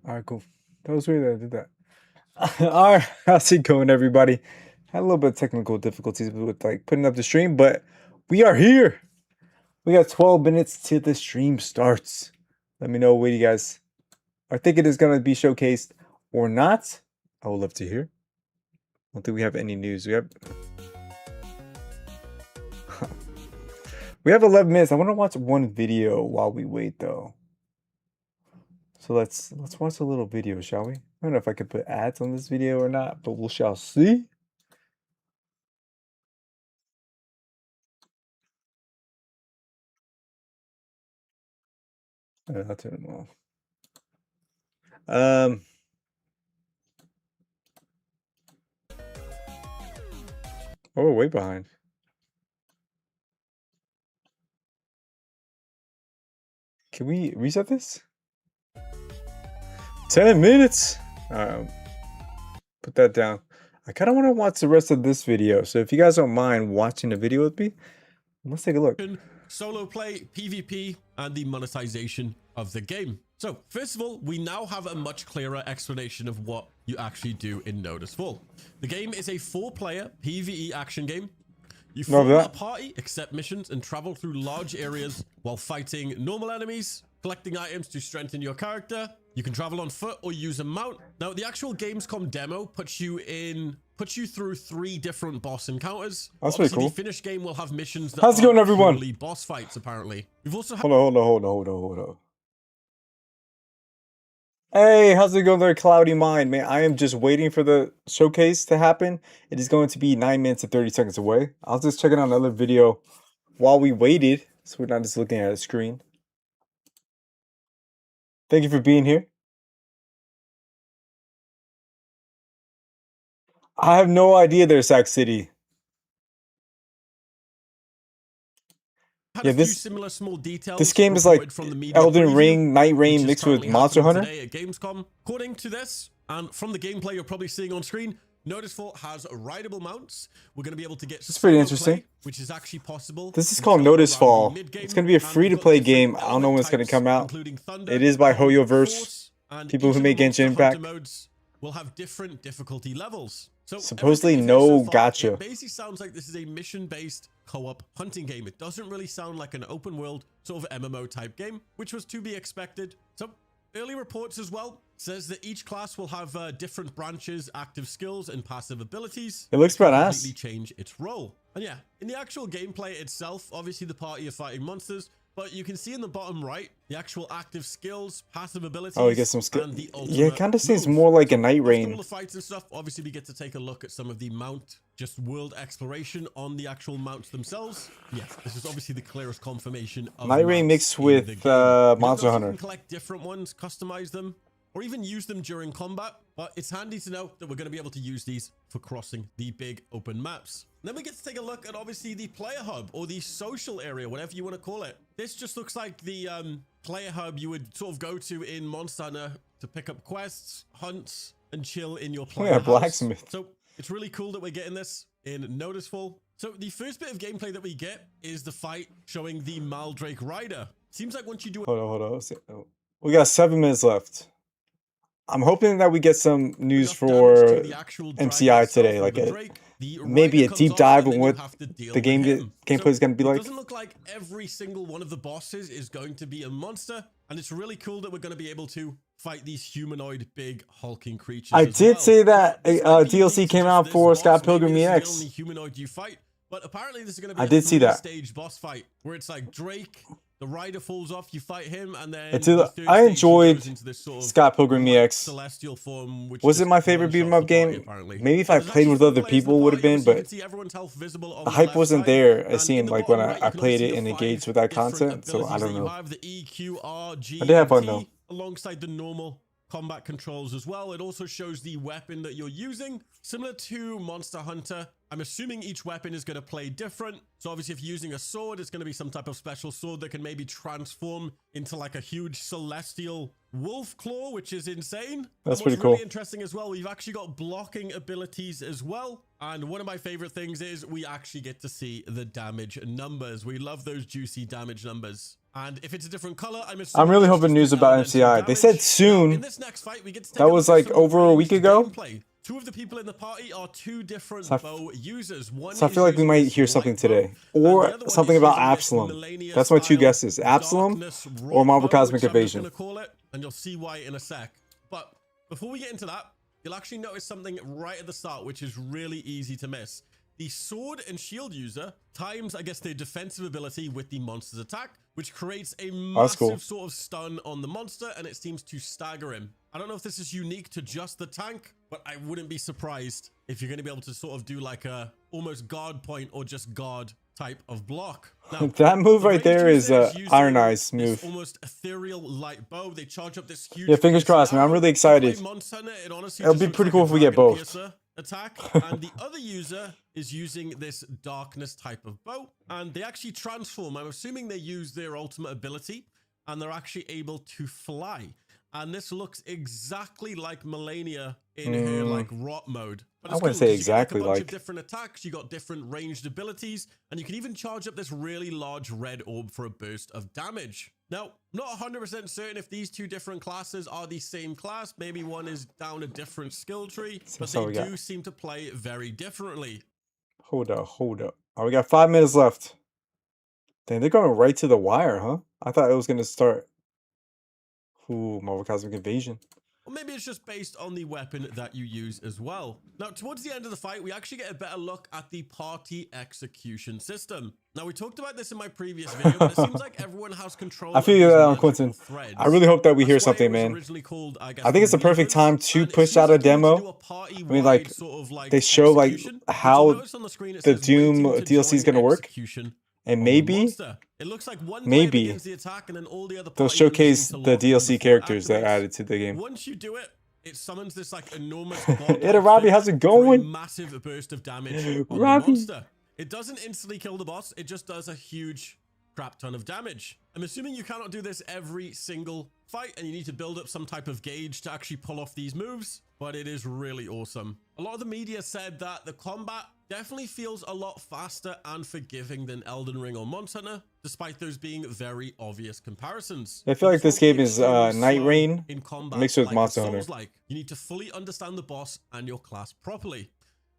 All right, cool. That was weird that I did that. All right, how's it going, everybody? Had a little bit of technical difficulties with like putting up the stream, but we are here. We got 12 minutes till the stream starts. Let me know what you guys are thinking is going to be showcased or not. I would love to hear. I don't think we have any news. We have 11 minutes. I want to watch one video while we wait, though. So let's watch a little video, shall we? I don't know if I could put ads on this video or not, but we shall see. I'll turn them off. Oh, we're way behind. Can we reset this? 10 minutes. Put that down. I kind of want to watch the rest of this video. So if you guys don't mind watching the video with me, let's take a look. Solo play, PvP, and the monetization of the game. So first of all, we now have a much clearer explanation of what you actually do in Noticeful. The game is a 4-player PvE action game. You form a party, accept missions, and travel through large areas while fighting normal enemies, collecting items to strengthen your character. You can travel on foot or use a mount. Now, the actual Gamescom demo puts you through 3 different boss encounters. That's pretty cool. The finished game will have missions that how's it going, everyone? Boss fights, apparently. We've also hold on. Hey, how's it going there, Cloudy Mind? Man, I am just waiting for the showcase to happen. It is going to be 9 minutes and 30 seconds away. I was just checking out another video while we waited, so we're not just looking at a screen. Thank you for being here. I have no idea there's Sac City. Yeah, this game is like Elden Ring, Night Rain mixed with Monster Hunter. Today at Gamescom. According to this, and from the gameplay you're probably seeing on screen, Noticeful has rideable mounts. We're going to be able to get it's pretty interesting. Which is actually possible. This is called Noticeful. It's going to be a free-to-play game. I don't know when it's going to come out. It is by HoYoverse, people who make Genshin Impact. Will have different difficulty levels. So supposedly no gacha. It basically sounds like this is a mission-based co-op hunting game. It doesn't really sound like an open world sort of MMO type game, which was to be expected. So early reports as well says that each class will have different branches, active skills, and passive abilities. It looks badass. Completely change its role. And yeah, in the actual gameplay itself, obviously the party are fighting monsters, but you can see in the bottom right the actual active skills, passive abilities. Oh, you get some skill. Yeah, it kind of seems more like a Night Rain. All the fights and stuff. Obviously, we get to take a look at some of the mount, just world exploration on the actual mounts themselves. Yes, this is obviously the clearest confirmation of Night Rain mixed with Monster Hunter. You can collect different ones, customize them, or even use them during combat. But it's handy to know that we're going to be able to use these for crossing the big open maps. Then we get to take a look at obviously the player hub or the social area, whatever you want to call it. This just looks like the player hub you would sort of go to in Monster Hunter to pick up quests, hunts, and chill in your player house. Blacksmith. So it's really cool that we're getting this in Noticeful. So the first bit of gameplay that we get is the fight showing the Maldrake Rider. Seems like once you do it. Hold on. We got 7 minutes left. I'm hoping that we get some news for MCI today, like maybe a deep dive on what the gameplay is going to be like. It doesn't look like every single one of the bosses is going to be a monster, and it's really cool that we're going to be able to fight these humanoid, big, hulking creatures. I did say that DLC came out for Scott Pilgrim EX. Only humanoid you fight, but apparently this is going to be I did see that stage boss fight where it's like Drake. The rider falls off, you fight him, and then I enjoyed sort of Scott Pilgrim EX. Celestial form, which was it my favorite beat 'em up game? Maybe if I played with other people would have been, but the hype wasn't there. It seemed like when I played it and engaged with that content, so I don't know. I did have fun though. Alongside the normal combat controls as well. It also shows the weapon that you're using. Similar to Monster Hunter, I'm assuming each weapon is going to play different. So obviously if you're using a sword, it's going to be some type of special sword that can maybe transform into like a huge celestial wolf claw, which is insane. That's pretty cool. Really interesting as well, we've actually got blocking abilities as well. And one of my favorite things is we actually get to see the damage numbers. We love those juicy damage numbers. And if it's a different color, I'm really hoping news about MCI. They said soon. Now, in this next fight, we get to take that was like over a week ago. Gameplay. Two of the people in the party are two different bow users. So I feel like we might hear something today, or something about Absalom. That's my two guesses: Absalom or Marvel Cosmic Invasion. I'm gonna call it, and you'll see why in a sec. But before we get into that, you'll actually notice something right at the start, which is really easy to miss. The sword and shield user times, I guess, their defensive ability with the monster's attack, which creates a massive sort of stun on the monster, and it seems to stagger him. I don't know if this is unique to just the tank, but I wouldn't be surprised if you're going to be able to sort of do like a almost guard point or just guard type of block. Now, that move right there is Iron Eye's move. Almost ethereal light bow. They charge up this huge. Yeah, fingers crossed, man. I'm really excited. It'll be pretty cool if we get both. Attack, and the other user is using this darkness type of bow, and they actually transform. I'm assuming they use their ultimate ability, and they're actually able to fly. And this looks exactly like Melania in her like rot mode. But I wouldn't say exactly like. Of different attacks, you got different ranged abilities, and you can even charge up this really large red orb for a burst of damage. Now, not 100% certain if these two different classes are the same class. Maybe one is down a different skill tree, but they do seem to play very differently. Hold up. Oh, we got 5 minutes left. Dang, they're going right to the wire, huh? I thought it was going to start. Ooh, Marvel Cosmic Invasion. Or maybe it's just based on the weapon that you use as well. Now, towards the end of the fight, we actually get a better look at the party execution system. Now, we talked about this in my previous video, but it seems like eververyone has control. I feel you that on Quentin. I really hope that we hear something, man. I think it's the perfect time to push out a demo. I mean, like, they show, like, how the Doom DLC is going to work. And maybe, it looks like they'll showcase the DLC characters that are added to the game. Once you do it, it summons this like enormous Robbie, how's it going? Massive burst of damage on the monster. It doesn't instantly kill the boss, it just does a huge crap ton of damage. I'm assuming you cannot do this every single fight, and you need to build up some type of gauge to actually pull off these moves, but it is really awesome. A lot of the media said that the combat definitely feels a lot faster and forgiving than Elden Ring or Monster Hunter, despite those being very obvious comparisons. I feel like this game is Night Rain mixed with Monster Hunter. You need to fully understand the boss and your class properly.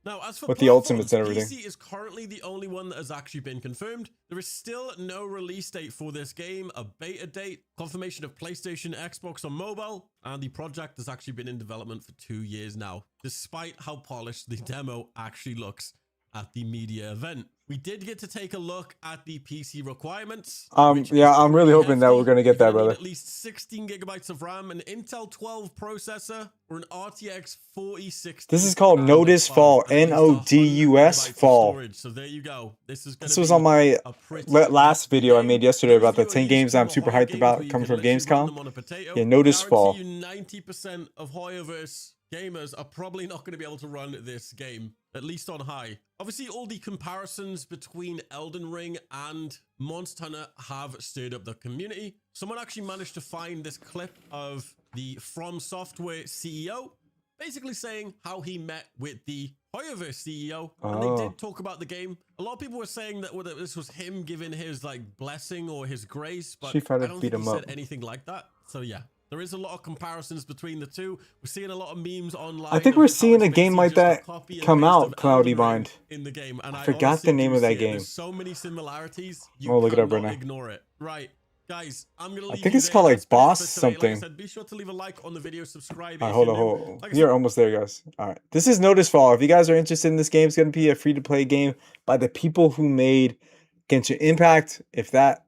Now, as for with the ultimates and everything, PC is currently the only one that has actually been confirmed. There is still no release date for this game, a beta date, confirmation of PlayStation, Xbox, or mobile, and the project has actually been in development for 2 years now, despite how polished the demo actually looks at the media event. We did get to take a look at the PC requirements. Yeah, I'm really hoping that we're going to get that, brother. At least 16 gigabytes of RAM, an Intel 12 processor, or an RTX 4060. This is called Nodus Fall, N-O-D-U-S Fall. So there you go. This was on my last video I made yesterday about the 10 games I'm super hyped about coming from Gamescom. Yeah, Nodus Fall. 90% of Hoyoverse gamers are probably not going to be able to run this game, at least on high. Obviously, all the comparisons between Elden Ring and Monster Hunter have stirred up the community. Someone actually managed to find this clip of the From Software CEO basically saying how he met with the Hoyoverse CEO, and they did talk about the game. A lot of people were saying that this was him giving his like blessing or his grace, but I don't think he said anything like that. So yeah. There is a lot of comparisons between the two. We're seeing a lot of memes online. I think we're seeing a game like that come out, Cloudy Mind. In the game, and I forgot the name of that game. There's so many similarities. You look it up right now. Ignore it. Right, guys. I'm gonna. I think it's called like Boss something. Like I said, be sure to leave a like on the video, subscribe. Hold on. You're almost there, guys. All right. This is Nodus Fall. If you guys are interested in this game, it's gonna be a free-to-play game by the people who made Genshin Impact. If that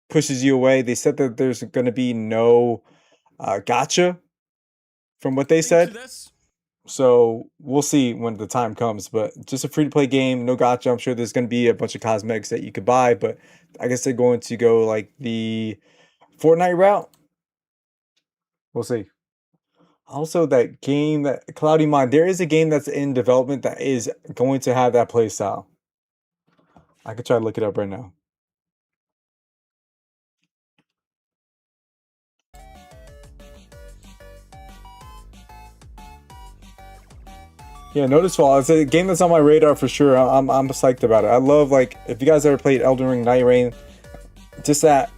pushes you away, they said that there's gonna be no gotcha from what they said, so we'll see when the time comes, but just a free-to-play game, no gotcha. I'm sure there's going to be a bunch of cosmetics that you could buy, but I guess they're going to go like the Fortnite route. We'll see. Also, that game, that Cloudy Mind, there is a game that's in development that is going to have that play style. I could try to look it up right now. Yeah, Nodus Fall. It's a game that's on my radar for sure. I'm psyched about it. I love, like, if you guys ever played Elden Ring, Night Rain, just that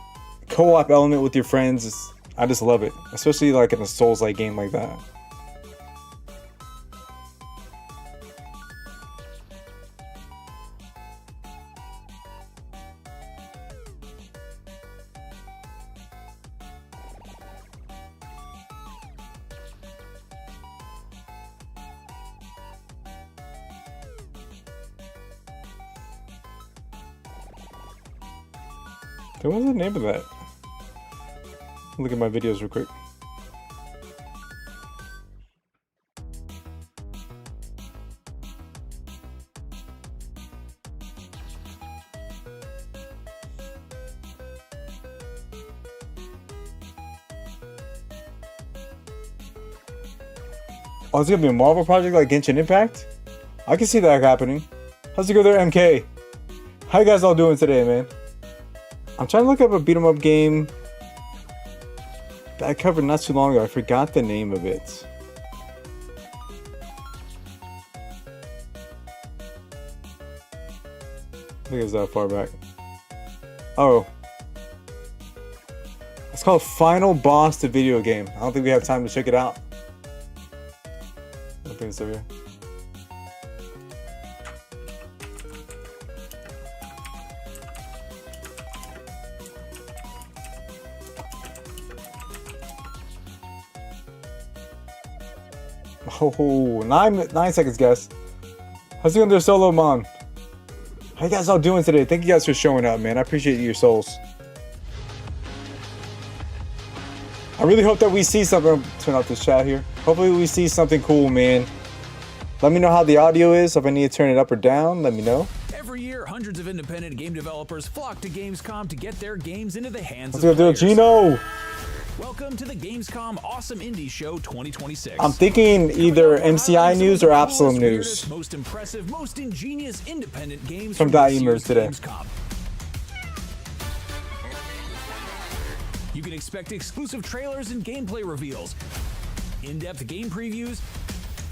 co-op element with your friends, I just love it, especially like in a Souls-like game like that. What was the name of that? Look at my videos real quick. Oh, it's gonna be a Marvel project like Genshin Impact? I can see that happening. How's it go there, MK? How you guys all doing today, man? I'm trying to look up a beat 'em up game that I covered not too long ago. I forgot the name of it. I think it's that far back. Oh. It's called Final Boss, the video game. I don't think we have time to check it out. I think it's over here. Oh, 9 seconds, guys. How's it going there, Solo Mon? How you guys all doing today? Thank you guys for showing up, man. I appreciate your souls. I really hope that we see something. Turn off this chat here. Hopefully we see something cool, man. Let me know how the audio is. If I need to turn it up or down, let me know. Every year, hundreds of independent game developers flock to Gamescom to get their games into the hands Let's of go, players. Gino. Welcome to the Gamescom Awesome Indie Show 2026. I'm thinking either MCI news or Absolute news. Most impressive, most ingenious independent games From this Daimers year's today. Gamescom. You can expect exclusive trailers and gameplay reveals, in-depth game previews,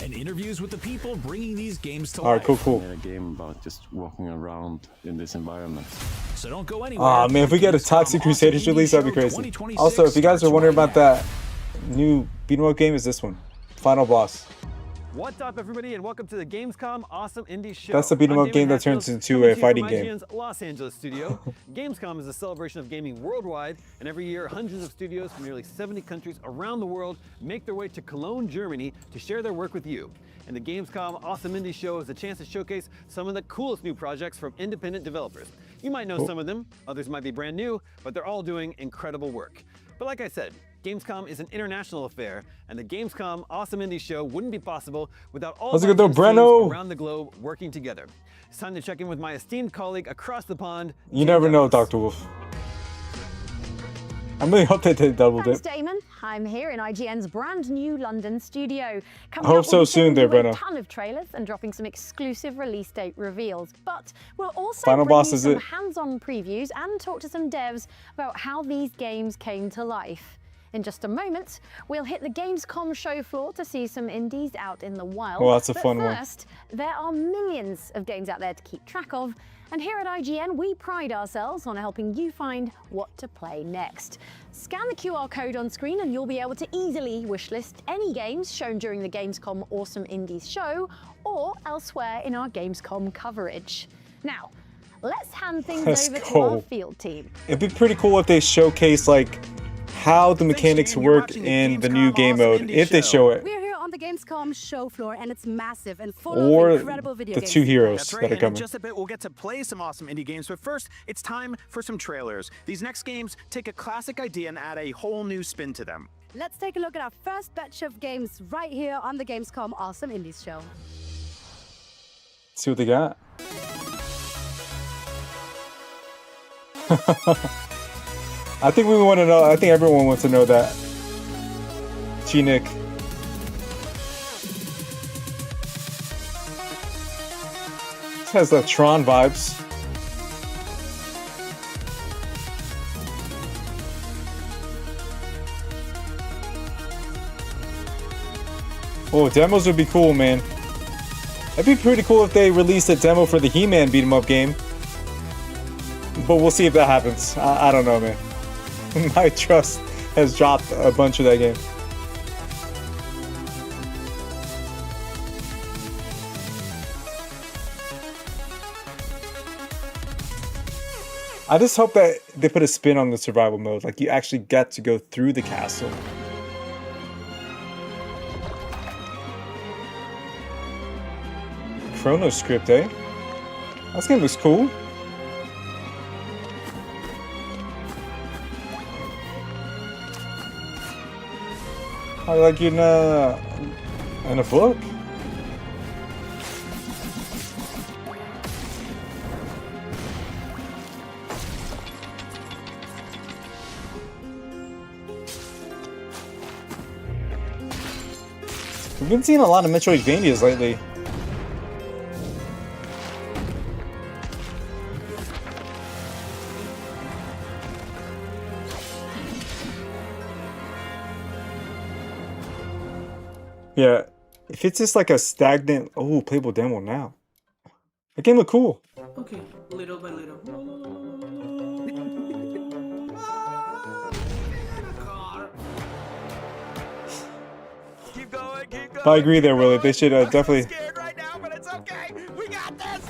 and interviews with the people bringing these games to life. Alright, cool. A game about just walking around in this environment. So don't go anywhere. Aw, man, if we get a Toxic Crusaders release, that'd be crazy. Also, if you guys are wondering about that new beat 'em up game, is this one. Final Boss. What's up, everybody, and welcome to the Gamescom Awesome Indie Show. That's the beat 'em I'm up game Jame that turns Hatfield, into coming a to you fighting from game. IGN's Los Angeles studio. Gamescom is a celebration of gaming worldwide, and every year hundreds of studios from nearly 70 countries around the world make their way to Cologne, Germany to share their work with you. And the Gamescom Awesome Indie Show is a chance to showcase some of the coolest new projects from independent developers. You might know some of them, others might be brand new, but they're all doing incredible work. But like I said, Gamescom is an international affair, and the Gamescom Awesome Indie Show wouldn't be possible without all How's it of going, our teams Breno? around the globe working together. It's time to check in with my esteemed colleague across the pond. You Jame never know, Douglas. Dr. Wolf. I really hope they did double Thanks, dip. Damon. I'm here in IGN's brand new London studio. Coming Hope up, so we'll be soon there, showing you Breno. a ton of trailers and dropping some exclusive release date reveals. But we'll also Final bring Boss you is some it. hands-on previews and talk to some devs about how these games came to life. In just a moment, we'll hit the Gamescom show floor to see some indies out in the wild. Well, that's a but fun one. first, there are millions of games out there to keep track of, and here at IGN, we pride ourselves on helping you find what to play next. Scan the QR code on screen and you'll be able to easily wishlist any games shown during the Gamescom Awesome Indies show or elsewhere in our Gamescom coverage. Now, let's hand things Let's over to go. our field team. It'd be pretty cool if they showcase like how the mechanics Jame. You're work watching the in the new Gamescom game Awesome mode, Indie if they Show. show it, We're here on the Gamescom show floor, and it's massive and full or of incredible video the games. two heroes That's that right, are and in coming. just a bit we'll get to play some awesome indie games, but first it's time for some trailers. These next games take a classic idea and add a whole new spin to them. Let's take a look at our first batch of games right here on the Gamescom Awesome Indies Show. See what they got. I think we want to know. I think everyone wants to know that. G-Nick. This has the Tron vibes. Oh, demos would be cool, man. That'd be pretty cool if they released a demo for the He-Man beat 'em up game. But we'll see if that happens. I don't know, man. my trust has dropped a bunch of that game. I just hope that they put a spin on the survival mode, like you actually get to go through the castle. Chrono script, eh? This game looks cool. I like in a book. We've been seeing a lot of Metroidvanias lately. Yeah, if it's just like a stagnant, oh, playable demo now. The game look cool. Okay, little by little. Keep going, keep going. I agree there, Willie. They should definitely. I'm scared right now, but it's okay. We got this.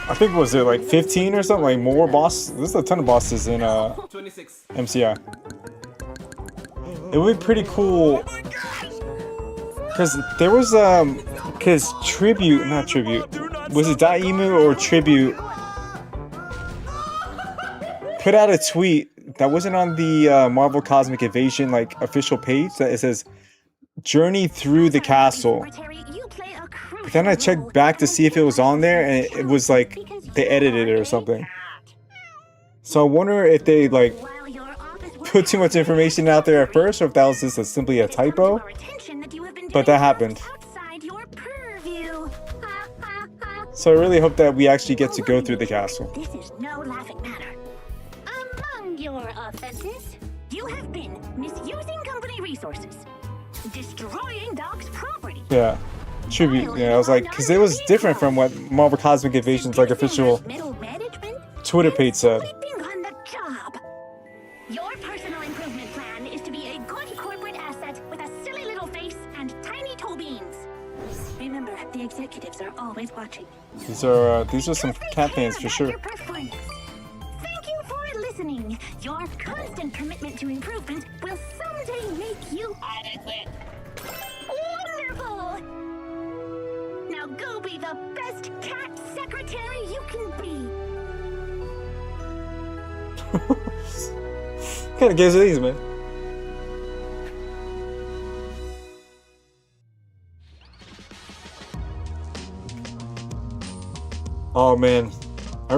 I think was it like 15 or something, like more boss. There's a ton of bosses in 26. MCI. It would be pretty cool because there was because Tribute, not Tribute, was it Daimu or Tribute put out a tweet that wasn't on the Marvel Cosmic Invasion like official page that it says journey through the castle. But then I checked back to see if it was on there, and it was like they edited it or something. So I wonder if they like put too much information out there at first, or if that was just simply a typo. But that happened. So I really hope that we actually get to go through the castle. This is no laughing matter. Among your offenses, you have been misusing company resources, destroying Doc's property. Yeah. Tribute, yeah, I was like, because it was different from what Marvel Cosmic Invasion's like official Twitter page said. On the job. Your personal improvement plan is to be a good corporate asset with a silly little face and tiny toe beans. Remember, the executives are always watching. These are some cat fans for sure. Thank you for listening. Your constant commitment to improvement will someday make you adequate. Wonderful! Now go be the best cat secretary you can be. What kind of games are these, man? Oh man, I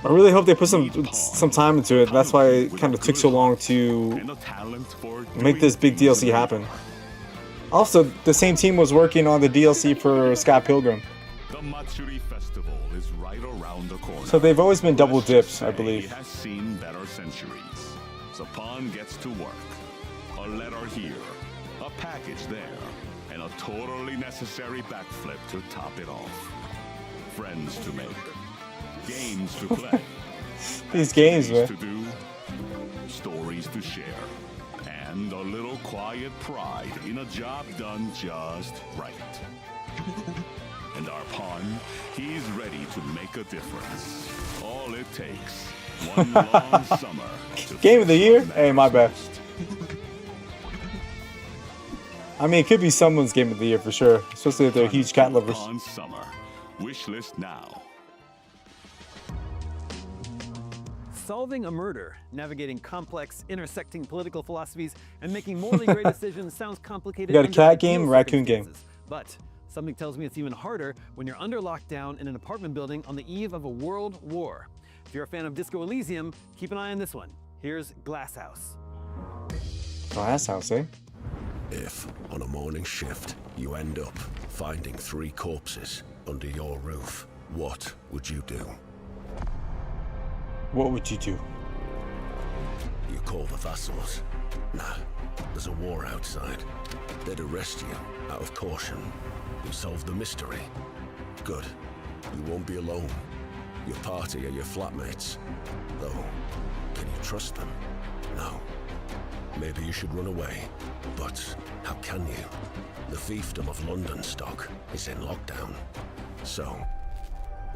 really hope they put some time into it. That's why it kind of took so long to make this big DLC happen. Also, the same team was working on the DLC for Scott Pilgrim. The Matsuri Festival is right around the corner. So they've always been double dips, I believe. Has seen better centuries. Zapan gets to work. A letter here, a package there, and a totally necessary backflip to top it off. Friends to make, games to play. These games, man. To do, stories to share. And a little quiet pride in a job done just right. And our pawn, he's ready to make a difference. All it takes, one long summer. Game of the year? Hey, my bad. I mean, it could be someone's game of the year for sure, especially if they're huge cat lovers. Summer. Wish list now. Solving a murder, navigating complex, intersecting political philosophies, and making morally great decisions sounds complicated. You got a under cat game, ideal raccoon game. circumstances. But something tells me it's even harder when you're under lockdown in an apartment building on the eve of a world war. If you're a fan of Disco Elysium, keep an eye on this one. Here's Glass House. Glass House, eh? If, on a morning shift, you end up finding 3 corpses under your roof, what would you do? What would you do? You call the vassals. Nah, there's a war outside. They'd arrest you, out of caution. You solve the mystery. Good. You won't be alone. Your party are your flatmates. Though, can you trust them? No. Maybe you should run away. But how can you? The fiefdom of London stock is in lockdown. So,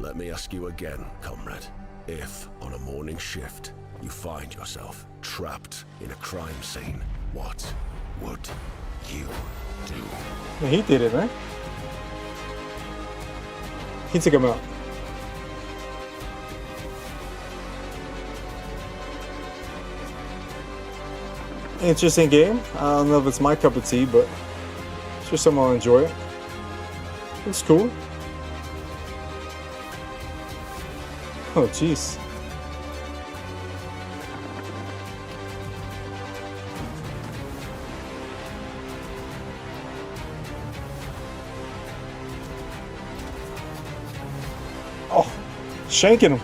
let me ask you again, comrade. If, on a morning shift, you find yourself trapped in a crime scene, what would you do? Yeah, he did it, man. He took him out. Interesting game. I don't know if it's my cup of tea, but I'm sure someone will enjoy it. It's cool. Oh, jeez. Oh, shanking him.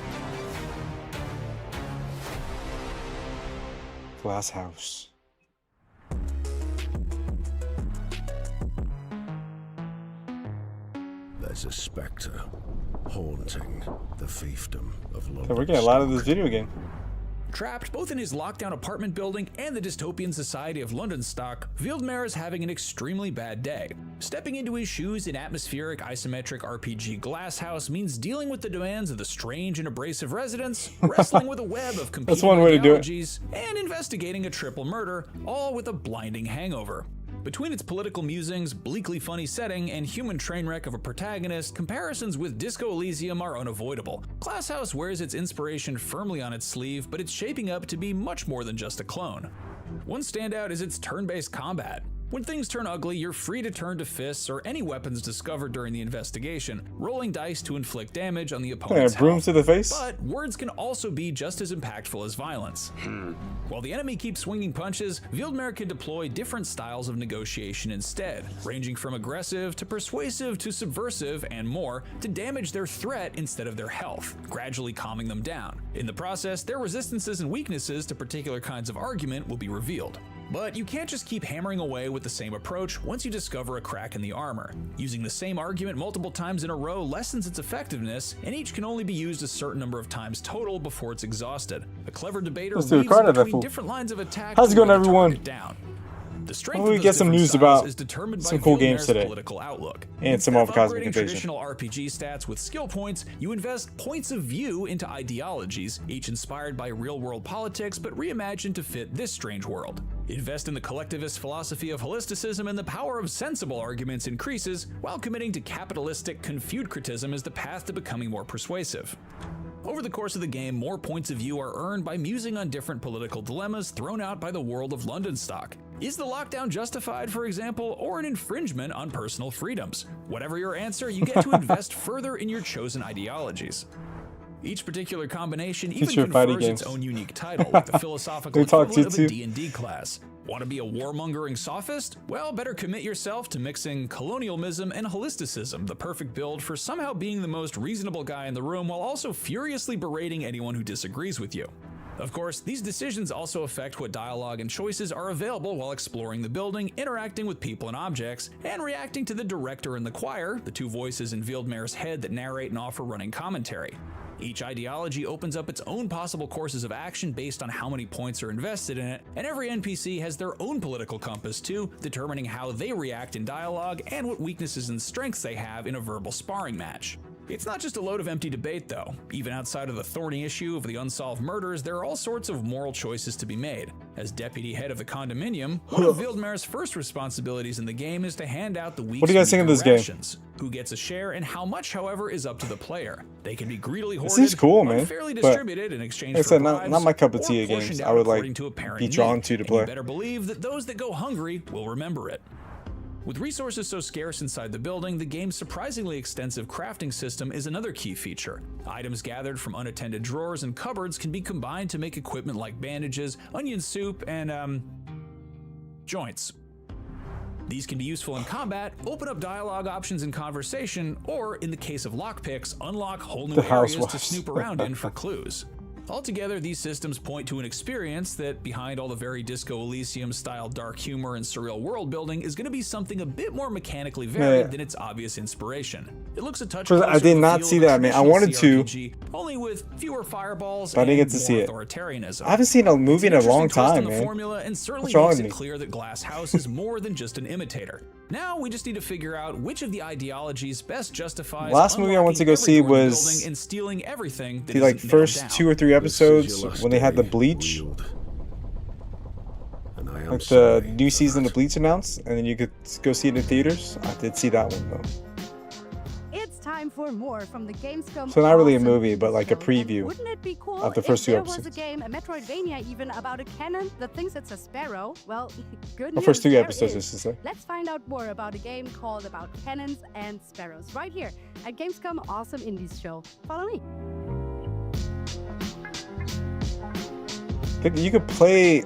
Glass house. There's a spectre haunting the fiefdom of London. So we're getting a lot of this video game. Trapped both in his lockdown apartment building and the dystopian society of London stock, Wildemar is having an extremely bad day. Stepping into his shoes in atmospheric isometric RPG Glasshouse means dealing with the demands of the strange and abrasive residents, wrestling with a web of competing That's one way to do it. ideologies, and investigating a triple murder, all with a blinding hangover. Between its political musings, bleakly funny setting, and human train wreck of a protagonist, comparisons with Disco Elysium are unavoidable. Glasshouse wears its inspiration firmly on its sleeve, but it's shaping up to be much more than just a clone. One standout is its turn-based combat. When things turn ugly, you're free to turn to fists or any weapons discovered during the investigation, rolling dice to inflict damage on the opponent's broom health. to the face? But words can also be just as impactful as violence. While the enemy keeps swinging punches, Wildemar can deploy different styles of negotiation instead, ranging from aggressive to persuasive to subversive and more, to damage their threat instead of their health, gradually calming them down. In the process, their resistances and weaknesses to particular kinds of argument will be revealed. But you can't just keep hammering away with the same approach once you discover a crack in the armor. Using the same argument multiple times in a row lessens its effectiveness, and each can only be used a certain number of times total before it's exhausted. A clever debater Let's do a weaves card of that between fool. different lines of attack. How's it to going, wear the everyone? target down. The strength Well, we of get those some different news styles about is determined some by cool games Wildmar's today. political outlook. And some Instead of of Cosmic upgrading Invasion. traditional RPG stats with skill points, you invest points of view into ideologies, each inspired by real-world politics but reimagined to fit this strange world. Invest in the collectivist philosophy of holisticism, and the power of sensible arguments increases, while committing to capitalistic confucianism as the path to becoming more persuasive. Over the course of the game, more points of view are earned by musing on different political dilemmas thrown out by the world of London stock. Is the lockdown justified, for example, or an infringement on personal freedoms? Whatever your answer, you get to invest further in your chosen ideologies. Each particular combination even Future fighting confers its games. own unique title, like the philosophical They talk equivalent of a too. D&D class. Want to be a warmongering sophist? Well, better commit yourself to mixing colonialism and holisticism, the perfect build for somehow being the most reasonable guy in the room while also furiously berating anyone who disagrees with you. Of course, these decisions also affect what dialogue and choices are available while exploring the building, interacting with people and objects, and reacting to the director and the choir, the two voices in Wildmar's head that narrate and offer running commentary. Each ideology opens up its own possible courses of action based on how many points are invested in it, and every NPC has their own political compass too, determining how they react in dialogue and what weaknesses and strengths they have in a verbal sparring match. It's not just a load of empty debate though. Even outside of the thorny issue of the unsolved murders, there are all sorts of moral choices to be made. As deputy head of the condominium, one of Wildmar's first responsibilities in the game is to hand out the week's What do you guys think of this game? rations. Who gets a share and how much, however, is up to the player. They can be greedily This hoarded, seems cool, man. unfairly but distributed in exchange like I for said, bribes, not my cup of or tea of portioned games. out I would like according to apparent be drawn need. to And play. you better believe that those that go hungry will remember it. With resources so scarce inside the building, the game's surprisingly extensive crafting system is another key feature. Items gathered from unattended drawers and cupboards can be combined to make equipment like bandages, onion soup, and joints. These can be useful in combat, open up dialogue options in conversation, or in the case of lockpicks, unlock whole new The areas to housewives. snoop around in for clues. Altogether, these systems point to an experience that, behind all the very Disco Elysium-style dark humor and surreal world building, is going to be something a bit more mechanically varied than its obvious inspiration. It looks a touch closer I did to the not feel see of a that, man. I traditional wanted to, CRPG, only with fewer fireballs but I didn't and get to see it. authoritarianism. I haven't seen a movie in a long time, The man. formula and certainly What's wrong makes with it me? clear that Glass House is more than just an imitator. Now we just need to figure out which of the ideologies best justifies Last movie I went to go see unlocking every door in the was building and stealing everything that the like isn't nailed first down. 2 or 3 episodes when they had the Bleach, like the new season of Bleach announced, and then you could go see it in theaters. I did see that one though. It's time for more from the Gamescom. So not really a awesome movie, but like a show. And preview wouldn't it be cool of the first if 2 there episodes. was a game, a Metroidvania even, about a cannon that thinks it's a sparrow? Well, good The news, first 3 there episodes, I is. should say. Let's find out more about a game called About Cannons and Sparrows right here at Gamescom Awesome Indies Show. Follow me. You could play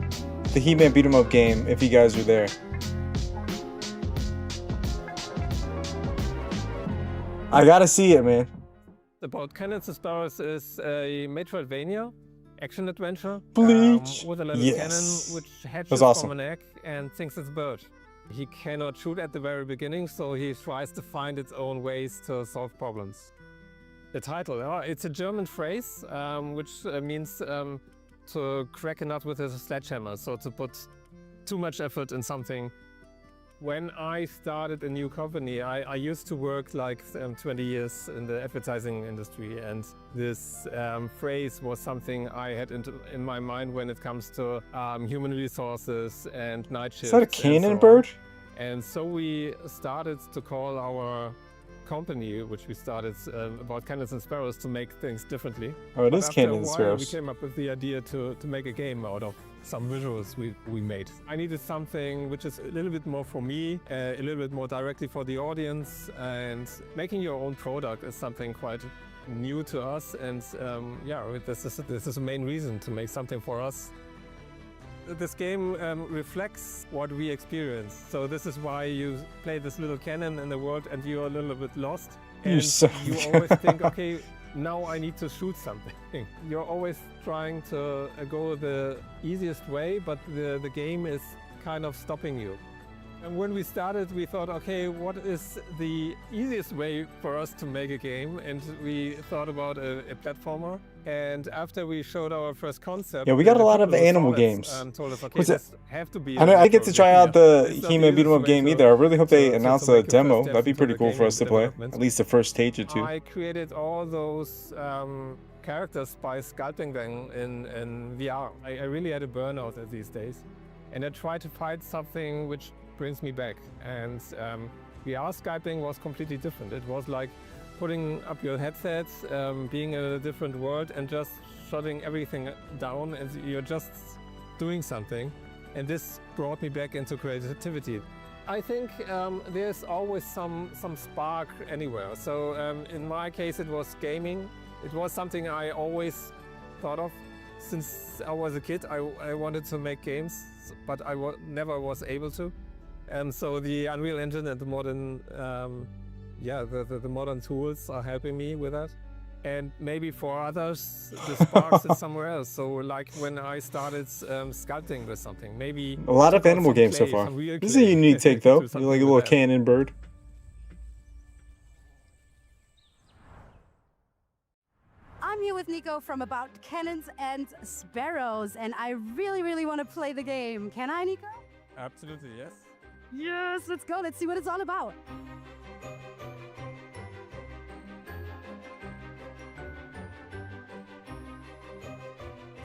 the He-Man beat 'em up game if you guys were there. I gotta see it, man. About Cannons and Sparrows is a Metroidvania action adventure Bleach. with a little Yes. cannon which That's hatches awesome. from an egg and thinks it's a bird. He cannot shoot at the very beginning, so he tries to find its own ways to solve problems. The title, it's a German phrase which means to crack a nut with a sledgehammer, so to put too much effort in something. When I started a new company, I used to work like 20 years in the advertising industry, and this phrase was something I had in my mind when it comes to human resources and night shifts. Is that a and so cannon on. bird? And so we started to call our company, which we started About Cannons and Sparrows, to make things differently. Oh, it But is after Cannons a and while, Sparrows. We came up with the idea to make a game out of some visuals we made. I needed something which is a little bit more for me, a little bit more directly for the audience, and making your own product is something quite new to us. And yeah, this is the main reason to make something for us. This game reflects what we experience. So this is why you play this little cannon in the world and you're a little bit lost. You're And so you always think, okay, now I need to shoot something. You're always trying to go the easiest way, but the game is kind of stopping you. And when we started, we thought, okay, what is the easiest way for us to make a game? And we thought about a platformer. And after we showed our first concept, Yeah, we got a lot of couple animal solid, games. told us, okay, What's it? this have to be. I know I get to try out the It's not He-Man beat 'em up easiest way game to- either. I really hope they to announce make a the demo. first That'd be steps pretty into cool the for us to gaming play. development. At least the first stage or 2. I created all those characters by sculpting them in VR. I really had a burnout these days. And I tried to find something which brings me back. And VR sculpting was completely different. It was like putting up your headset, being in a different world and just shutting everything down, and you're just doing something. And this brought me back into creativity. I think there's always some spark anywhere. So in my case, it was gaming. It was something I always thought of. Since I was a kid, I wanted to make games, but I never was able to. And so the Unreal Engine and the modern, the modern tools are helping me with that. And maybe for others, the sparks is somewhere else. So like when I started sculpting with something, maybe A lot of took out animal some games so clay, far. some real This is a clay, unique take though. do You're something like a with little that. cannon bird. I'm here with Nico from About Cannons and Sparrows, and I really, really want to play the game. Can I, Nico? Absolutely, yes. Yes, let's go. Let's see what it's all about.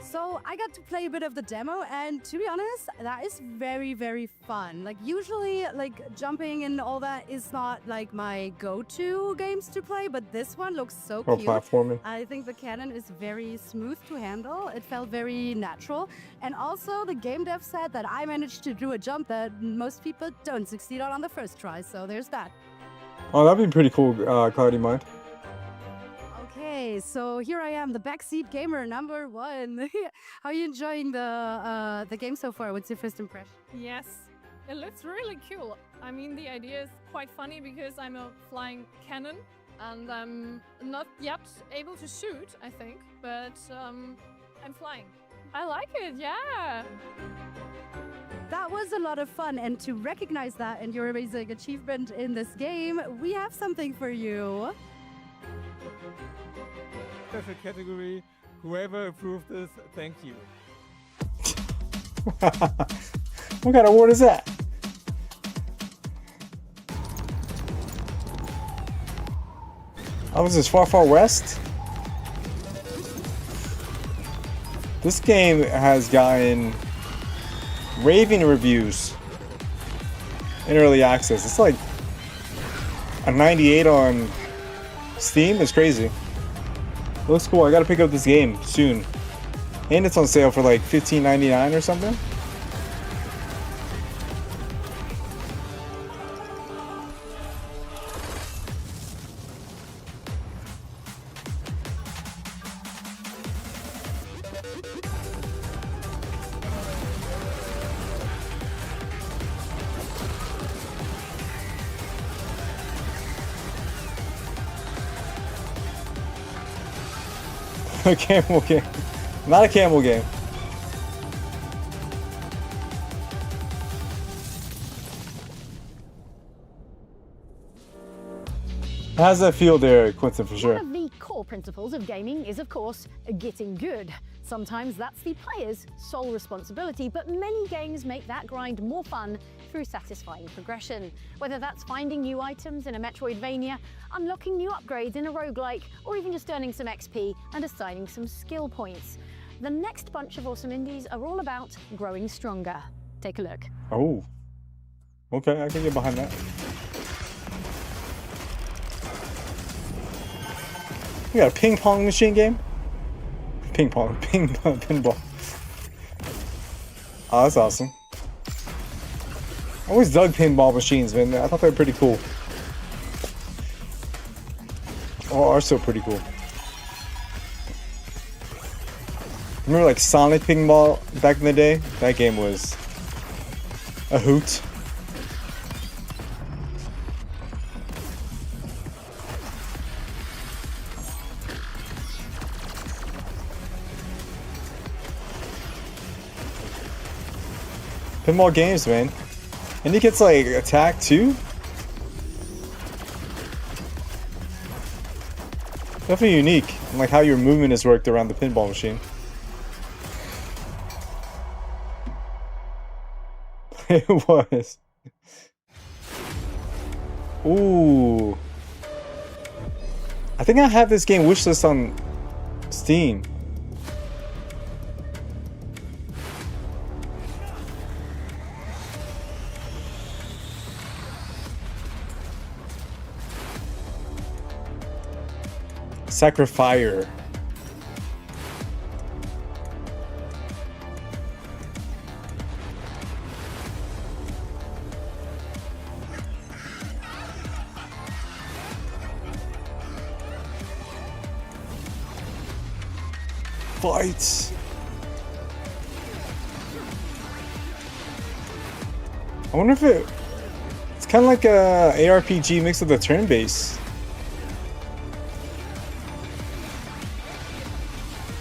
So I got to play a bit of the demo, and to be honest, that is very, very fun. Like usually, like jumping and all that is not like my go-to games to play, but this one looks so Or cute. platforming. I think the cannon is very smooth to handle. It felt very natural. And also the game dev said that I managed to do a jump that most people don't succeed on the first try. So there's that. Oh, that'd be pretty cool, Cloudy Mind. Okay, so here I am, the backseat gamer number 1. How are you enjoying the game so far? What's your first impression? Yes, it looks really cool. I mean, the idea is quite funny because I'm a flying cannon and I'm not yet able to shoot, I think. But and flying. I like it, yeah. That was a lot of fun, and to recognize that and your amazing achievement in this game, we have something for you. Special category. Whoever approved this, thank you. What kind of award is that? Oh, was this Far Far West? This game has gotten raving reviews in early access. It's like a 98 on Steam. It's crazy. It looks cool. I gotta pick up this game soon. And it's on sale for like $15.99 or something. A camel game. Not a camel game. How's that feel there, Quentin, for sure? One of the core principles of gaming is, of course, getting good. Sometimes that's the player's sole responsibility, but many games make that grind more fun through satisfying progression. Whether that's finding new items in a Metroidvania, unlocking new upgrades in a roguelike, or even just earning some XP and assigning some skill points. The next bunch of awesome indies are all about growing stronger. Take a look. Oh. Okay, I can get behind that. We got a ping pong machine game? Pinball. Oh, that's awesome. I always dug pinball machines, man. I thought they were pretty cool. Oh, are so pretty cool. Remember like Sonic Pinball back in the day? That game was a hoot. Pinball games, man. And he gets like attacked too? Definitely unique. And like how your movement is worked around the pinball machine. It was. Ooh. I think I have this game wishlist on Steam. Sacrifier. Fights. I wonder if it's kind of like a ARPG mixed with a turn-based.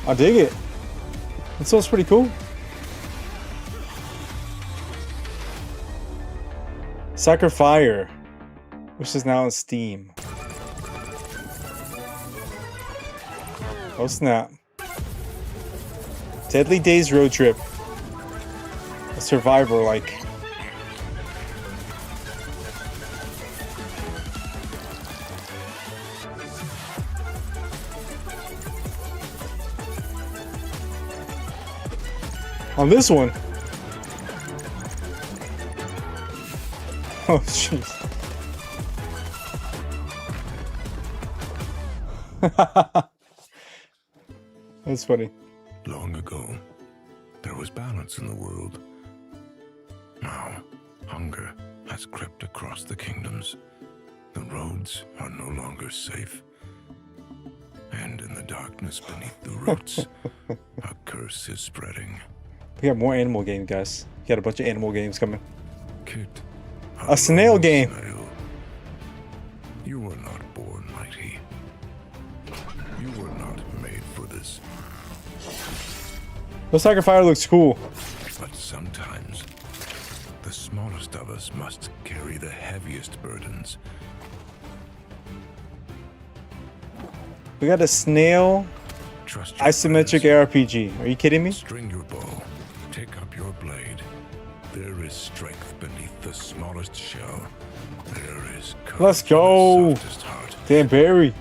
I dig it. It sounds pretty cool. Sacrifier, which is now on Steam. Oh snap. Deadly Days Road Trip. A survivor like. On this one. Oh jeez. That's funny. Long ago, there was balance in the world. Now, hunger has crept across the kingdoms. The roads are no longer safe. And in the darkness beneath the roots, a curse is spreading. We got more animal games, guys. We got a bunch of animal games coming. Kit, a snail game. Snail. You were not born mighty. You were not made for this. The Soccer Fire looks cool. But sometimes, the smallest of us must carry the heaviest burdens. We got a snail isometric RPG. Are you kidding me? String your bow. Take up your blade. There is strength beneath the smallest shell. There is courage Let's go. in the softest heart. Dan Barry.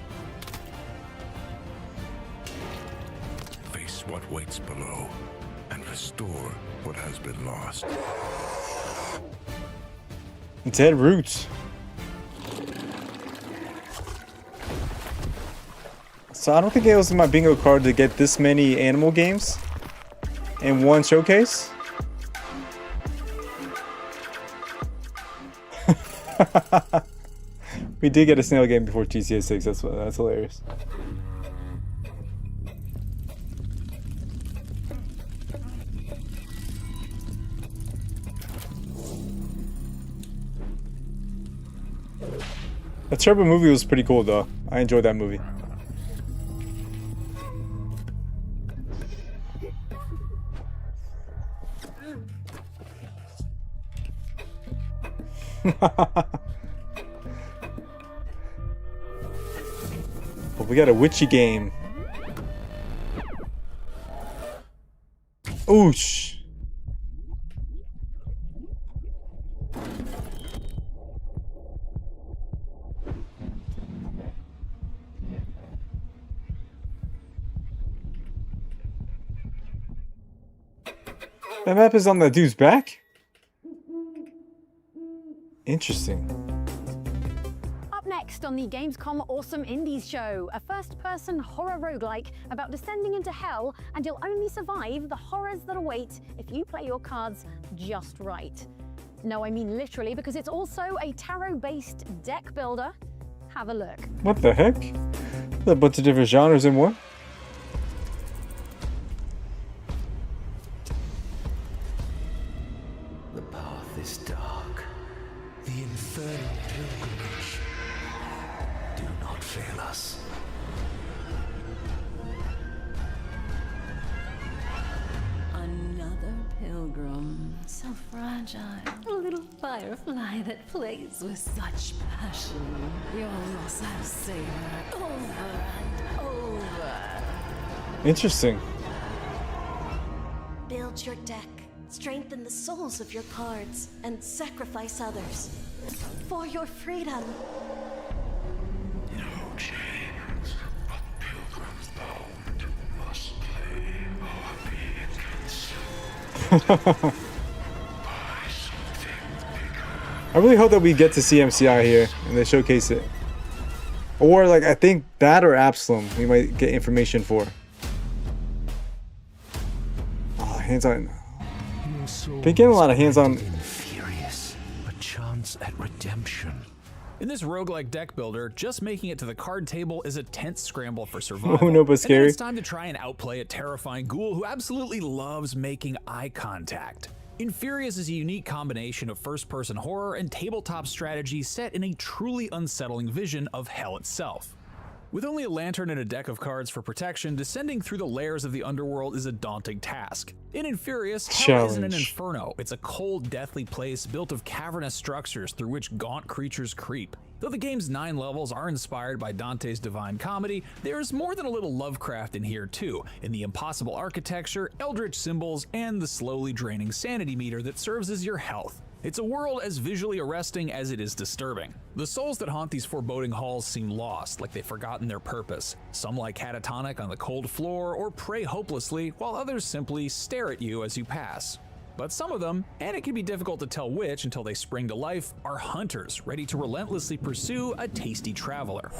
Face what waits below and restore what has been lost. Dead Roots. So I don't think it was in my bingo card to get this many animal games in one showcase. We did get a snail game before GTA 6. That's hilarious. The Turbo movie was pretty cool though. I enjoyed that movie. But we got a witchy game. Oosh. That map is on that dude's back? Interesting. Up next on the Gamescom Awesome Indies show, a first-person horror roguelike about descending into hell, and you'll only survive the horrors that await if you play your cards just right. No, I mean literally, because it's also a tarot-based deck builder. Have a look. What the heck? There's a bunch of different genres in one. The path is dark. The infernal pilgrimage. Do not fail us. Another pilgrim, so fragile. A little firefly that plays with such passion. Your loss I'll savor over and over. Interesting. Build your deck, strengthen the souls of your cards, and sacrifice others. For your freedom. No chains, but pilgrims bound must play or be consumed. I really hope that we get to see MCI here and they showcase it. Or like I think that or Absalom we might get information for. Oh, hands-on. Been getting a lot of hands-on. Furious, a chance at redemption. In this roguelike deck builder, just making it to the card table is a tense scramble for survival. Oh no, but scary. And then it's time to try and outplay a terrifying ghoul who absolutely loves making eye contact. Infurious is a unique combination of first-person horror and tabletop strategy set in a truly unsettling vision of hell itself. With only a lantern and a deck of cards for protection, descending through the layers of the underworld is a daunting task. In Infurious, hell isn't an inferno, it's a cold, deathly place built of cavernous structures through which gaunt creatures creep. Though the game's 9 levels are inspired by Dante's Divine Comedy, there's more than a little Lovecraft in here too, in the impossible architecture, eldritch symbols, and the slowly draining sanity meter that serves as your health. It's a world as visually arresting as it is disturbing. The souls that haunt these foreboding halls seem lost, like they've forgotten their purpose. Some lie catatonic on the cold floor or pray hopelessly, while others simply stare at you as you pass. But some of them, and it can be difficult to tell which until they spring to life, are hunters ready to relentlessly pursue a tasty traveler.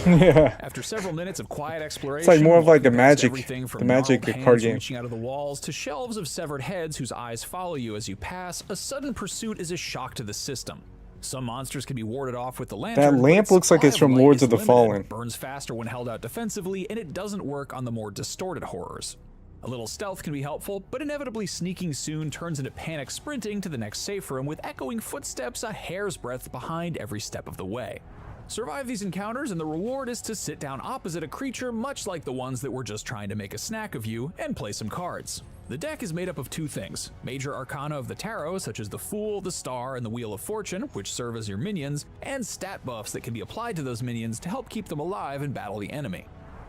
Yeah. After several minutes of quiet exploration, It's like more of like a magic, everything from the magic gnarled card hands game. reaching out of the walls to shelves of severed heads whose eyes follow you as you pass, a sudden pursuit is a shock to the system. Some monsters can be warded off with the lantern. That but lamp its looks like it's supply of from light Lords is of the limited, Fallen. burns faster when held out defensively, and it doesn't work on the more distorted horrors. A little stealth can be helpful, but inevitably sneaking soon turns into panic sprinting to the next safe room with echoing footsteps a hair's breadth behind every step of the way. Survive these encounters and the reward is to sit down opposite a creature much like the ones that were just trying to make a snack of you and play some cards. The deck is made up of two things: major arcana of the tarot, such as the Fool, the Star, and the Wheel of Fortune, which serve as your minions, and stat buffs that can be applied to those minions to help keep them alive and battle the enemy.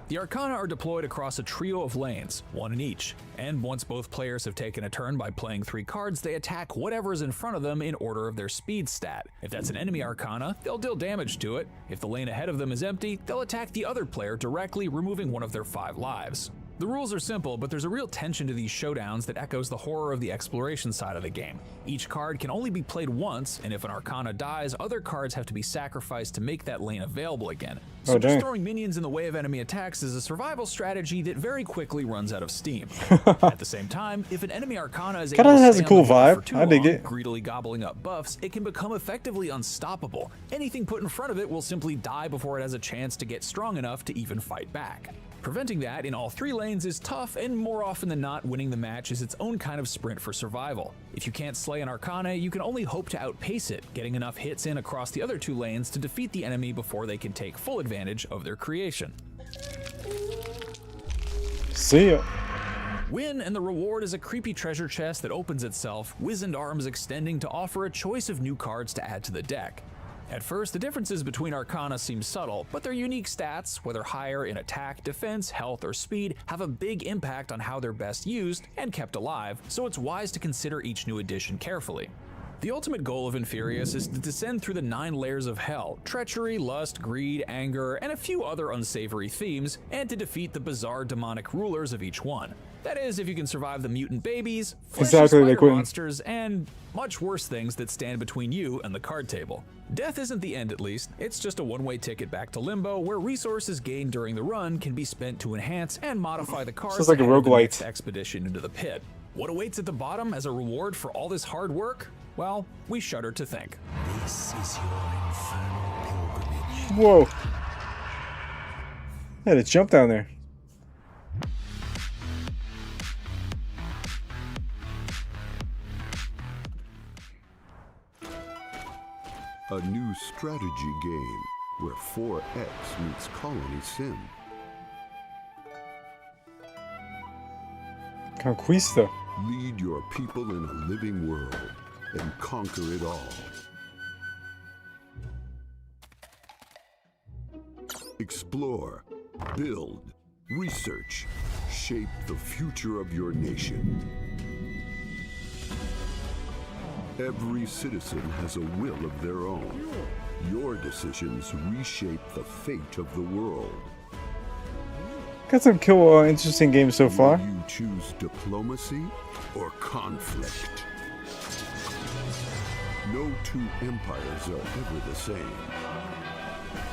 The arcana are deployed across a trio of lanes, one in each, and once both players have taken a turn by playing 3 cards, they attack whatever is in front of them in order of their speed stat. If that's an enemy arcana, they'll deal damage to it. If the lane ahead of them is empty, they'll attack the other player directly, removing one of their 5 lives. The rules are simple, but there's a real tension to these showdowns that echoes the horror of the exploration side of the game. Each card can only be played once, and if an arcana dies, other cards have to be sacrificed to make that lane available again. So just throwing minions in the way of enemy attacks is a survival strategy that very quickly runs out of steam. At the same time, if an enemy arcana is able to has stay a cool on the board for vibe. too I dig long, it. greedily gobbling up buffs, it can become effectively unstoppable. Anything put in front of it will simply die before it has a chance to get strong enough to even fight back. Preventing that in all 3 lanes is tough, and more often than not, winning the match is its own kind of sprint for survival. If you can't slay an arcana, you can only hope to outpace it, getting enough hits in across the other 2 lanes to defeat the enemy before they can take full advantage of their creation. See ya. Win, and the reward is a creepy treasure chest that opens itself, wizened arms extending to offer a choice of new cards to add to the deck. At first, the differences between arcana seem subtle, but their unique stats, whether higher in attack, defense, health, or speed, have a big impact on how they're best used and kept alive, so it's wise to consider each new addition carefully. The ultimate goal of Inferius is to descend through the 9 layers of hell: treachery, lust, greed, anger, and a few other unsavory themes, and to defeat the bizarre demonic rulers of each one. That is, if you can survive the mutant babies, fleshy spider monsters, and much worse things that stand between you and the card table. Death isn't the end, at least. It's just a one-way ticket back to Limbo, where resources gained during the run can be spent to enhance and modify the cards like a ahead of the roguelite. next expedition into the pit. What awaits at the bottom as a reward for all this hard work? Well, we shudder to think. This is your infernal pilgrimage. Whoa. I had to jump down there. A new strategy game where 4X meets Colony Sim. Conquista. Lead your people in a living world and conquer it all. Explore, build, research, shape the future of your nation. Every citizen has a will of their own. Your decisions reshape the fate of the world. Got some cool, interesting games so far. Will you choose diplomacy or conflict? No 2 empires are ever the same.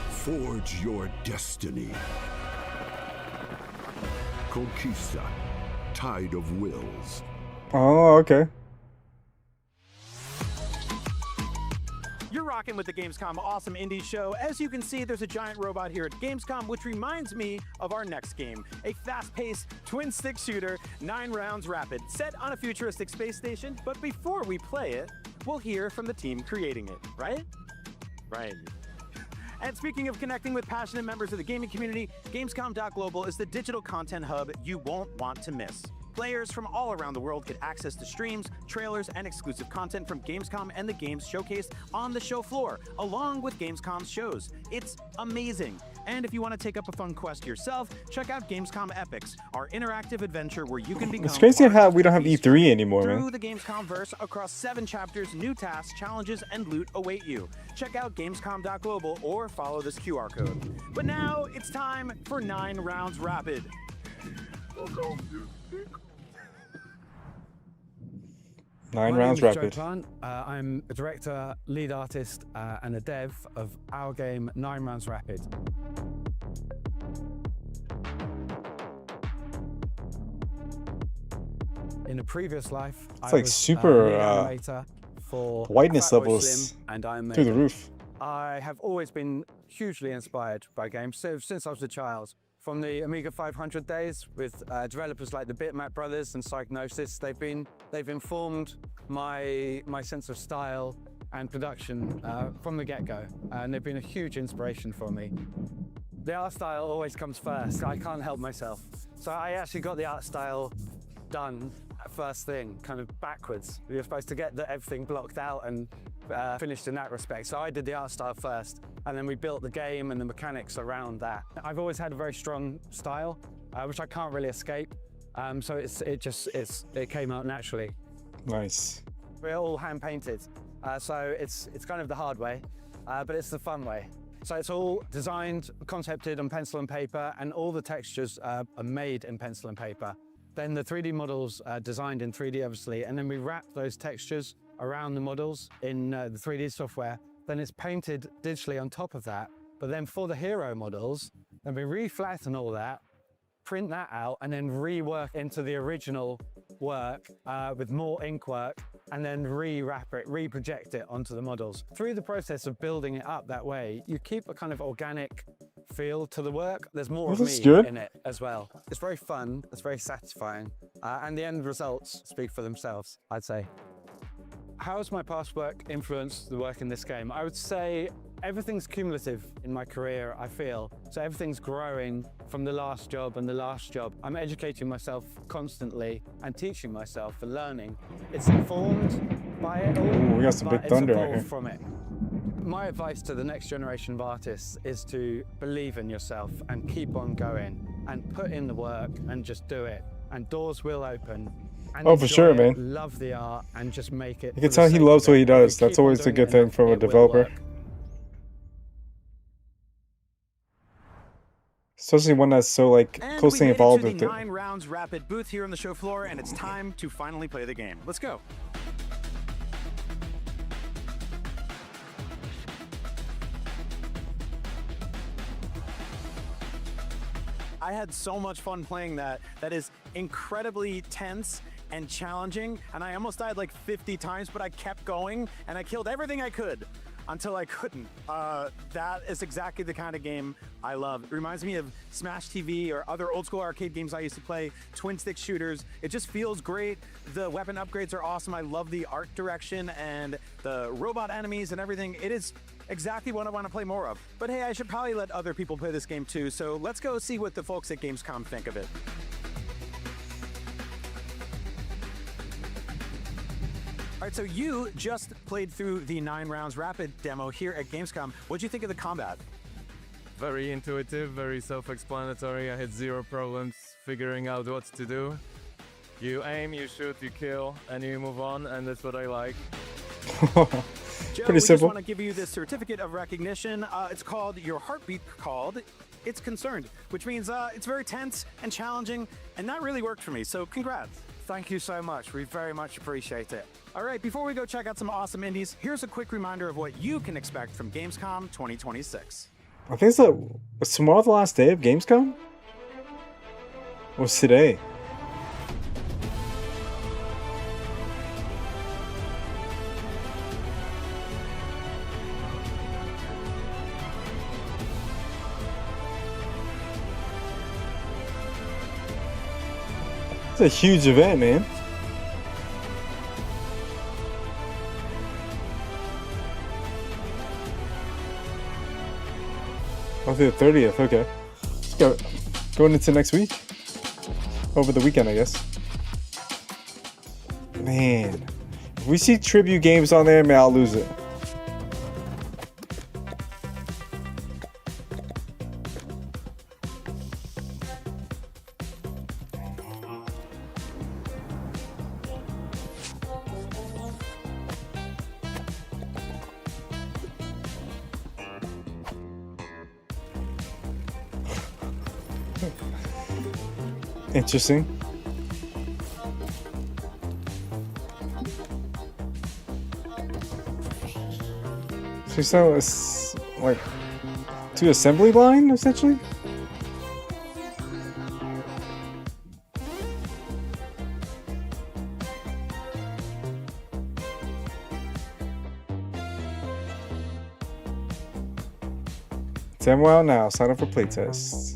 Forge your destiny. Conquista, Tide of Wills. Oh, okay. You're rocking with the Gamescom Awesome Indie Show. As you can see, there's a giant robot here at Gamescom, which reminds me of our next game. A fast-paced, twin-stick shooter, 9 rounds rapid, set on a futuristic space station. But before we play it, we'll hear from the team creating it, right? Right. And speaking of connecting with passionate members of the gaming community, Gamescom.global is the digital content hub you won't want to miss. Players from all around the world get access to streams, trailers, and exclusive content from Gamescom and the games showcased on the show floor, along with Gamescom's shows. It's amazing. And if you want to take up a fun quest yourself, check out Gamescom Epics, our interactive adventure where you can become It's crazy how we don't have E3 anymore, through man. the Gamescom verse. Across 7 chapters, new tasks, challenges, and loot await you. Check out Gamescom.global or follow this QR code. But now it's time for 9 rounds rapid. 9 My rounds name is Joe rapid. Plant. I'm a director, lead artist, and a dev of our game 9 Rounds Rapid. In a previous life, I like was super, lead animator for whiteness Fatboy levels Slim and I'm through the roof. I have always been hugely inspired by games since I was a child. From the Amiga 500 days with developers like the Bitmap Brothers and Psygnosis, they've informed my sense of style and production from the get-go, and they've been a huge inspiration for me. The art style always comes first. I can't help myself. So I actually got the art style done first thing, kind of backwards. You're supposed to get everything blocked out and finished in that respect. So I did the art style first, and then we built the game and the mechanics around that. I've always had a very strong style, which I can't really escape. So it came out naturally. Nice. We're all hand painted, so it's kind of the hard way, but it's the fun way. So it's all designed, concepted on pencil and paper, and all the textures are made in pencil and paper. Then the 3D models are designed in 3D, obviously, and then we wrap those textures around the models in the 3D software. Then it's painted digitally on top of that. But then for the hero models, then we re-flatten all that, print that out, and then rework into the original work with more ink work, and then re-wrap it, re-project it onto the models. Through the process of building it up that way, you keep a kind of organic feel to the work. There's more of me in it as well. It's very fun, it's very satisfying, and the end results speak for themselves, I'd say. How has my past work influenced the work in this game? I would say everything's cumulative in my career, I feel. So everything's growing from the last job and the last job. I'm educating myself constantly and teaching myself and learning. It's informed by it all, we got some big thunder right here. From it. My advice to the next generation of artists is to believe in yourself and keep on going and put in the work and just do it. And doors will open. And oh, for sure, man. Love the art and just make it. You can tell he loves what he does. That's always a good thing from a developer. Especially one that's so like closely involved with it. And we made it to the 9 rounds rapid booth here on the show floor, and it's time to finally play the game. Let's go. I had so much fun playing that. That is incredibly tense and challenging, and I almost died like 50 times, but I kept going, and I killed everything I could until I couldn't. That is exactly the kind of game I love. It reminds me of Smash TV or other old school arcade games I used to play, twin stick shooters. It just feels great. The weapon upgrades are awesome. I love the art direction and the robot enemies and everything. It is exactly what I want to play more of. But hey, I should probably let other people play this game too, so let's go see what the folks at Gamescom think of it. All right, so you just played through the 9 rounds rapid demo here at Gamescom. What'd you think of the combat? Very intuitive, very self-explanatory. I had zero problems figuring out what to do. You aim, you shoot, you kill, and you move on, and that's what I like. Joe, pretty simple. We just want to give you this certificate of recognition. It's called Your Heartbeat Called. It's Concerned, which means it's very tense and challenging, and that really worked for me, so congrats. Thank you so much. We very much appreciate it. All right, before we go check out some awesome indies, here's a quick reminder of what you can expect from Gamescom 2026. I think it's tomorrow the last day of Gamescom? Or was today? It's a huge event, man. Oh, the 30th, okay. Going into next week? Over the weekend, I guess. Man. If we see tribute games on there, man, I'll lose it. Interesting. So it's like to assembly line essentially. Demo out now. Sign up for playtests.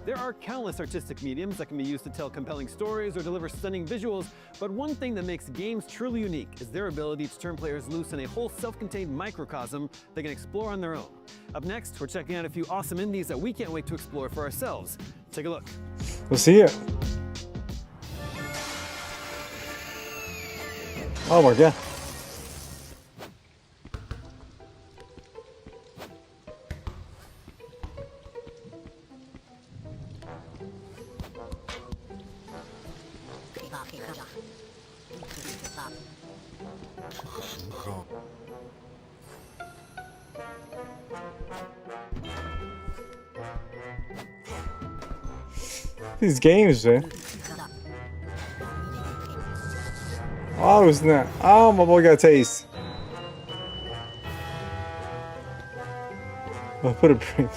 There are countless artistic mediums that can be used to tell compelling stories or deliver stunning visuals, but one thing that makes games truly unique is their ability to turn players loose in a whole self-contained microcosm they can explore on their own. Up next, we're checking out a few awesome indies that we can't wait to explore for ourselves. Take a look. Let's see it. Oh my god. These games, man. Oh, isn't that? Oh, my boy got a taste. I'll put a break.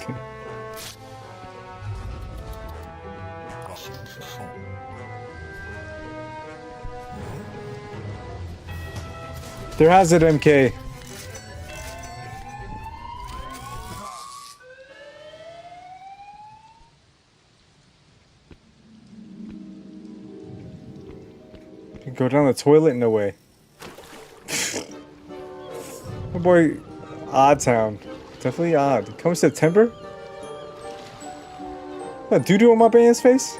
There has it, MK. Go down the toilet? No way. My boy, Odd Town. Definitely odd. Come September? That doo-doo on my band's face?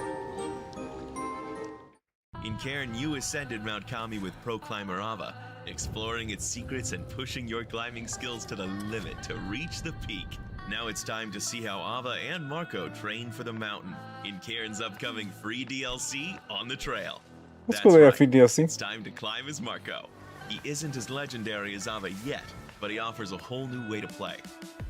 In Cairn, you ascended Mount Kami with pro climber Ava, exploring its secrets and pushing your climbing skills to the limit to reach the peak. Now it's time to see how Ava and Marco train for the mountain in Cairn's upcoming free DLC, On the Trail. Let's go there, free DLC. It's time to climb as Marco. He isn't as legendary as Ava yet, but he offers a whole new way to play.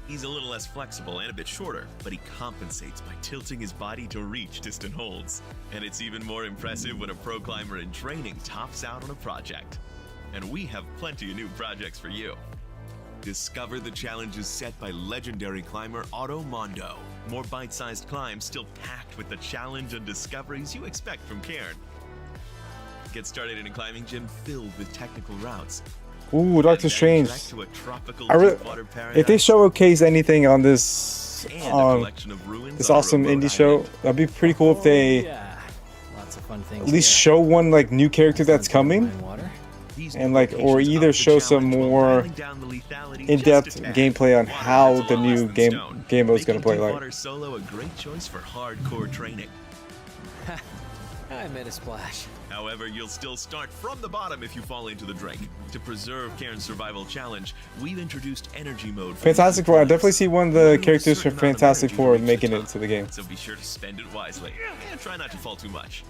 He's a little less flexible and a bit shorter, but he compensates by tilting his body to reach distant holds. And it's even more impressive when a pro climber in training tops out on a project. And we have plenty of new projects for you. Discover the challenges set by legendary climber Otto Mondo. More bite-sized climbs still packed with the challenge and discoveries you expect from Cairn. Get started in a climbing gym filled with technical routes. Ooh, Doctor Strange. If they showcase anything on this this awesome indie show, that'd be pretty cool if they Lots of fun things at least show one like new character that's coming, and like, or either show some more in-depth gameplay on how the new game mode is gonna play. Like, Water solo a great choice for hardcore training. I made a splash. However, you'll still start from the bottom if you fall into the drink. To preserve Cairn's survival challenge, we've introduced energy mode. Fantastic Four. I definitely see one of the characters from Fantastic Four making it into the game. So be sure to spend it wisely and try not to fall too much.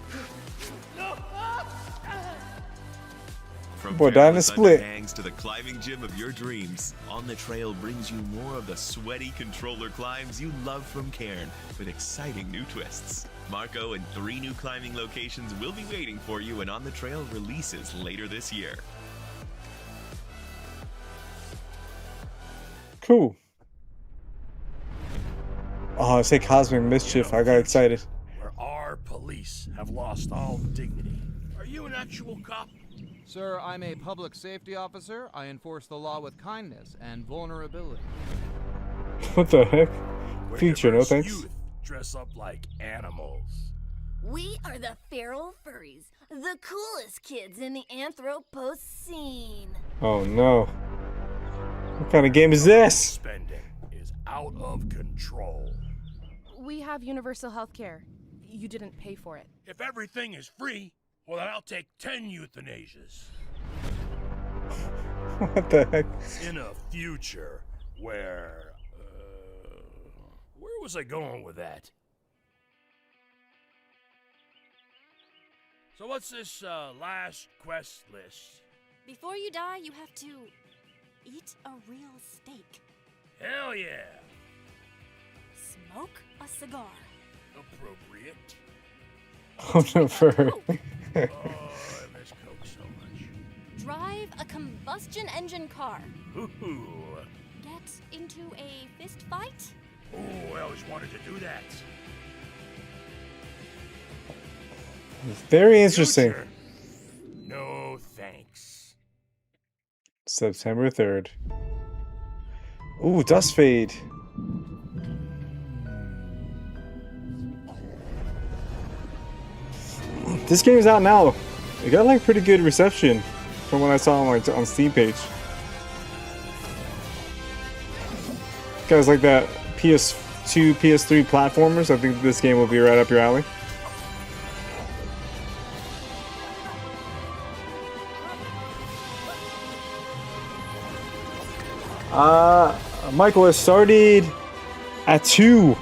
From Boy, died in a split. hangs to the climbing gym of your dreams, On the Trail brings you more of the sweaty controller climbs you love from Cairn, with exciting new twists. Marco and 3 new climbing locations will be waiting for you when On the Trail releases later this year. Cool. Oh, I say Cosmic Mischief. I got excited. Where our police have lost all dignity. Are you an actual cop? Sir, I'm a public safety officer. I enforce the law with kindness and vulnerability. What the heck? Where Feature, no diverse thanks. youth dress up like animals. We are the feral furries, the coolest kids in the Anthropocene. Oh no. What kind of game is this? Spending is out of control. We have universal health care. You didn't pay for it. If everything is free, well, then I'll take 10 euthanasias. What the heck? In a future where was I going with that? So what's this last quest list? Before you die, you have to eat a real steak. Hell yeah! Smoke a cigar. Appropriate. Oh no, for her. Oh, I miss Coke so much. Drive a combustion engine car. Ooh. Get into a fist fight. Oh, I always wanted to do that. Very interesting. Future. No thanks. September 3rd. Ooh, Dust Fade. This game is out now. It got like pretty good reception from what I saw on like on Steam page. Guys like that PS2, PS3 platformers, I think this game will be right up your alley. Michael, it started at 2.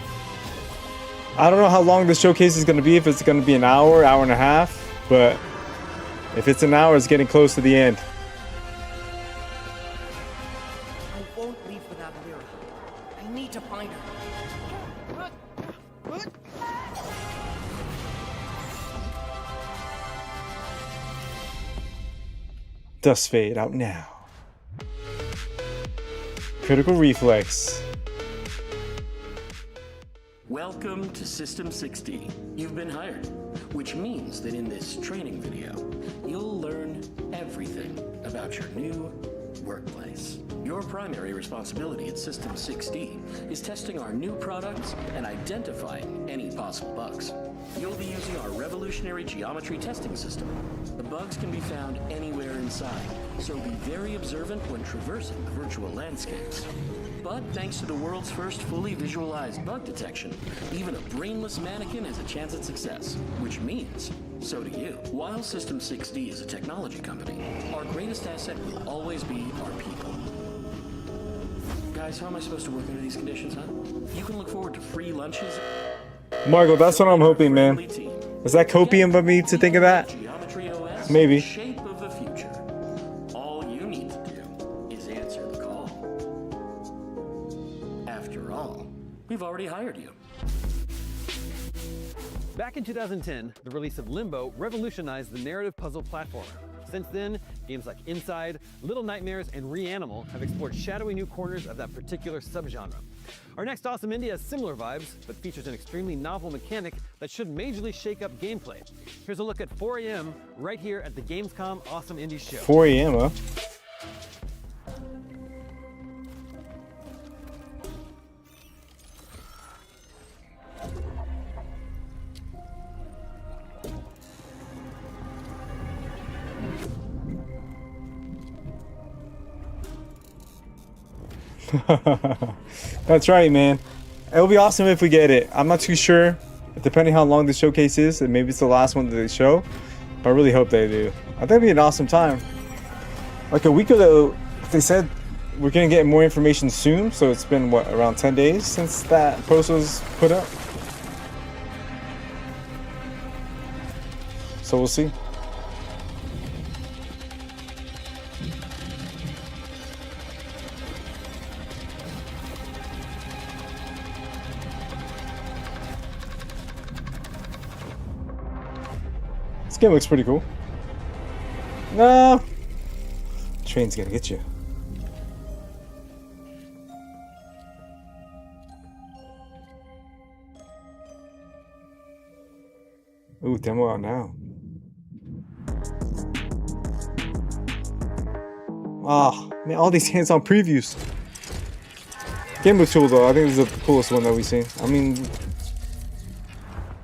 I don't know how long the showcase is going to be, if it's going to be an hour, hour and a half, but if it's an hour, it's getting close to the end. I won't leave without Lyra. I need to find her. Dust Fade out now. Critical Reflex. Welcome to System 60. You've been hired, which means that in this training video, you'll learn everything about your new workplace. Your primary responsibility at System 60 is testing our new products and identifying any possible bugs. You'll be using our revolutionary geometry testing system. The bugs can be found anywhere inside, so be very observant when traversing the virtual landscapes. But thanks to the world's first fully visualized bug detection, even a brainless mannequin has a chance at success, which means so do you. While System 6D is a technology company, our greatest asset will always be our people. Guys, how am I supposed to work under these conditions, huh? You can look forward to free lunches. Margo, that's what I'm hoping, man. Is that copium of me to think of that? Maybe. Shape of the future. All you need to do is answer the call. After all, we've already hired you. Back in 2010, the release of Limbo revolutionized the narrative puzzle platformer. Since then, games like Inside, Little Nightmares, and Reanimal have explored shadowy new corners of that particular subgenre. Our next awesome indie has similar vibes, but features an extremely novel mechanic that should majorly shake up gameplay. Here's a look at 4 AM right here at the Gamescom Awesome Indie Show. 4 AM, huh? That's right, man. It'll be awesome if we get it. I'm not too sure, depending how long the showcase is, and maybe it's the last one that they show, but I really hope they do. I think it'd be an awesome time. Like a week ago, they said we're gonna get more information soon, so it's been what, around 10 days since that post was put up. So we'll see. This game looks pretty cool. No, train's gonna get you. Ooh, demo out now. Ah, man, all these hands-on previews. Game looks cool though. I think this is the coolest one that we've seen. I mean,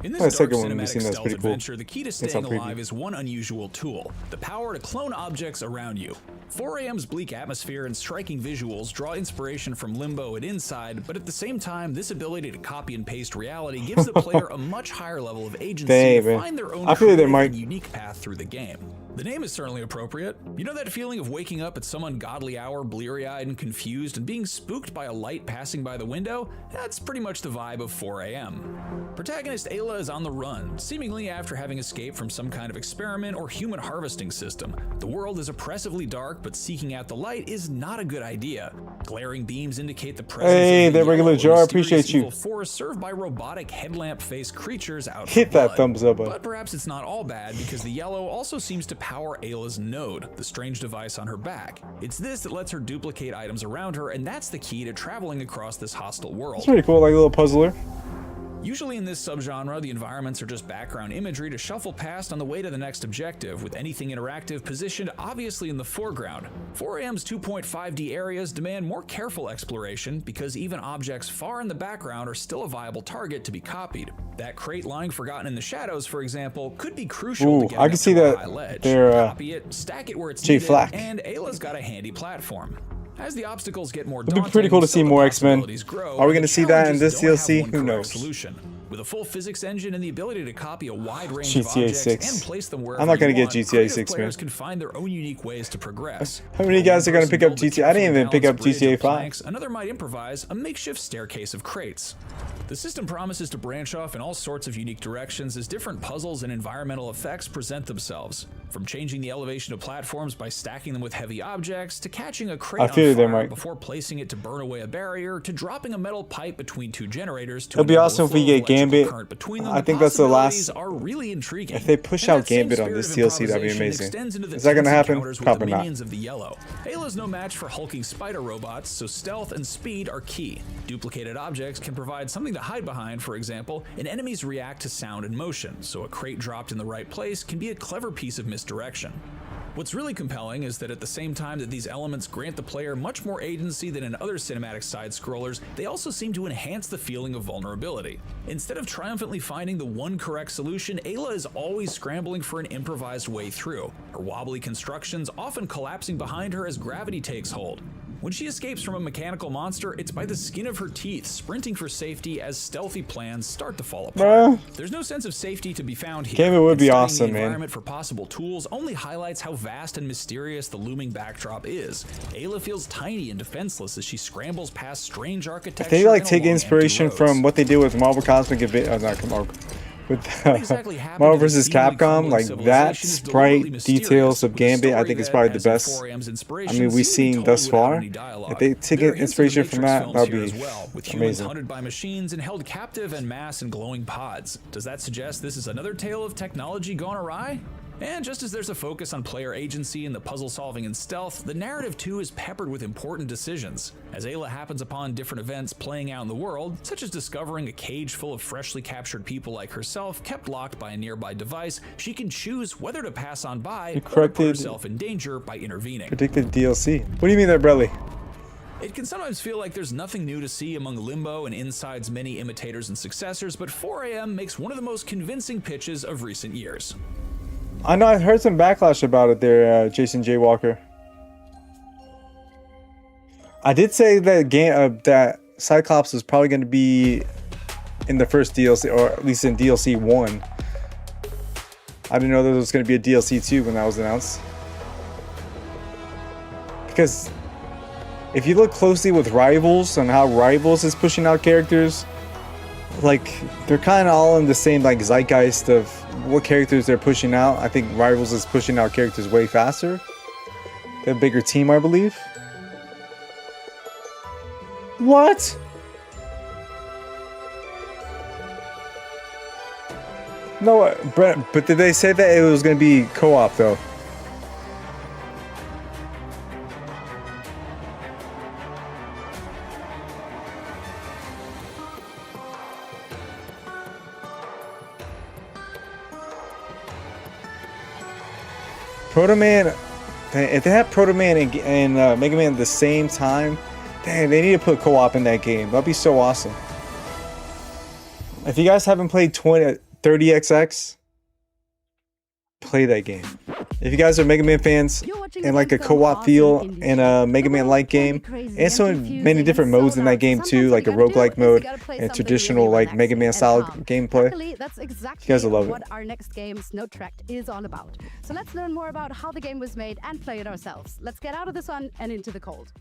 in this the dark second one we've cinematic seen that's stealth pretty cool. adventure, the key to staying alive is one unusual tool: the power to clone objects around you. 4 AM's bleak atmosphere and striking visuals draw inspiration from Limbo and Inside, but at the same time, this ability to copy and paste reality gives the player a much higher level of agency to find their own creative and unique path through the game. The name is certainly appropriate. You know that feeling of waking up at some ungodly hour, bleary-eyed and confused, and being spooked by a light passing by the window? That's pretty much the vibe of 4 AM. Protagonist Ayla is on the run, seemingly after having escaped from some kind of experiment or human harvesting system. The world is oppressively dark, but seeking out the light is not a good idea. Glaring beams indicate the presence of the regular Joe, I appreciate you. Force served by robotic headlamp-faced creatures out Hit that thumbs up button. But perhaps it's not all bad, because the yellow also seems to power Ayla's node, the strange device on her back. It's this that lets her duplicate items around her, and that's the key to traveling across this hostile world. It's pretty cool, like a little puzzler. Usually in this subgenre, the environments are just background imagery to shuffle past on the way to the next objective, with anything interactive positioned obviously in the foreground. 4AM's 2.5D areas demand more careful exploration because even objects far in the background are still a viable target to be copied. That crate lying forgotten in the shadows, for example, could be crucial to getting I can up see to a that high ledge. they're, Copy it, stack it where it's Jay needed, Flack. and Ayla's got a handy platform. As the obstacles get more It'd daunting, be pretty cool to see so the more X-Men. possibilities grow, Are we and going the to see that in challenges this don't have DLC? one Who correct knows? solution. With a full physics engine and the ability to copy a wide range GTA of objects 6. and place them wherever I'm not going to get GTA 6, man. players can find their own unique ways to progress. How many guys are going to pick up GTA? I didn't even pick up GTA 5. Planks, another might improvise a makeshift staircase of crates. The system promises to branch off in all sorts of unique directions as different puzzles and environmental effects present themselves. From changing the elevation of platforms by stacking them with heavy objects, to catching a crate on fire before placing it to burn away a barrier, to dropping a metal pipe between two generators to It'll be awesome if we get Gambit. I think that's the last. Are really intriguing. If they push out Gambit on this DLC, that'd be amazing. Is that gonna happen? Probably not. Of the yellow. Ayla's no match for hulking spider robots, so stealth and speed are key. Duplicated objects can provide something to hide behind, for example, and enemies react to sound and motion, so a crate dropped in the right place can be a clever piece of misdirection. What's really compelling is that at the same time that these elements grant the player much more agency than in other cinematic side-scrollers, they also seem to enhance the feeling of vulnerability. Instead of triumphantly finding the one correct solution, Ayla is always scrambling for an improvised way through, her wobbly constructions often collapsing behind her as gravity takes hold. When she escapes from a mechanical monster, it's by the skin of her teeth, sprinting for safety as stealthy plans start to fall apart. There's no sense of safety to be found here. Gambit would be Studying awesome, the man. environment for possible tools only highlights how vast and mysterious the looming backdrop is. Ayla feels tiny and defenseless as she scrambles past strange architecture. If they like and take along inspiration empty roads. from what they did with Marvel Cosmic Adventure, not Marvel, with Marvel vs. Capcom, like that sprite details of Gambit, I think is probably the best. I mean, we've seen thus far. If they take inspiration from that, that'd be with humans amazing. hunted by machines and held captive en masse in glowing pods. Does that suggest this is another tale of technology gone awry? And just as there's a focus on player agency in the puzzle solving and stealth, the narrative too is peppered with important decisions. As Ayla happens upon different events playing out in the world, such as discovering a cage full of freshly captured people like herself kept locked by a nearby device, she can choose whether to pass on by or to put herself in danger by intervening. Predicted DLC. What do you mean there, Bradley? It can sometimes feel like there's nothing new to see among Limbo and Inside's many imitators and successors, but 4AM makes one of the most convincing pitches of recent years. I know I've heard some backlash about it there, Jason J. Walker. I did say that that Cyclops was probably going to be in the first DLC, or at least in DLC 1. I didn't know there was going to be a DLC 2 when that was announced. Because if you look closely with Rivals and how Rivals is pushing out characters, like they're kind of all in the same like zeitgeist of what characters they're pushing out. I think Rivals is pushing out characters way faster. They're a bigger team, I believe. What? No, but did they say that it was going to be co-op though? Proto Man, if they have Proto Man and Mega Man at the same time, dang, they need to put co-op in that game. That'd be so awesome. If you guys haven't played 30XX, play that game. If you guys are Mega Man fans and like a co-op feel in a Mega Man like game, and so many different modes in that game too, like a roguelike mode and traditional like Mega Man style gameplay, That's exactly you guys will love what it. our next game, Snow Tract, is all about. So let's learn more about how the game was made and play it ourselves. Let's get out of the sun and into the cold.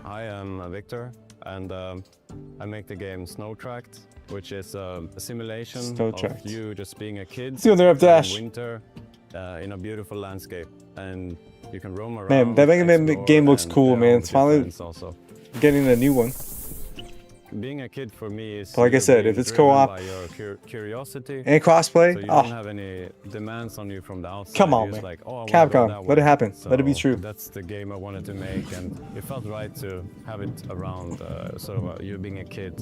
Hi, I'm Victor, and I make the game Snow Tract, which is a simulation of you just being a kid See when they're up dash. in winter in a beautiful landscape, and you can roam around. Man, that Mega Man game looks cool, man. It's finally also getting a new one. being a kid for me is. But like I said, if it's co-op by your curiosity and crossplay, so you don't have any demands on you from the outside. Come on, You're man. like, oh, I wanna go Capcom, that let it way. happen. So Let it be true. That's the game I wanted to make, and it felt right to have it around sort of you being a kid.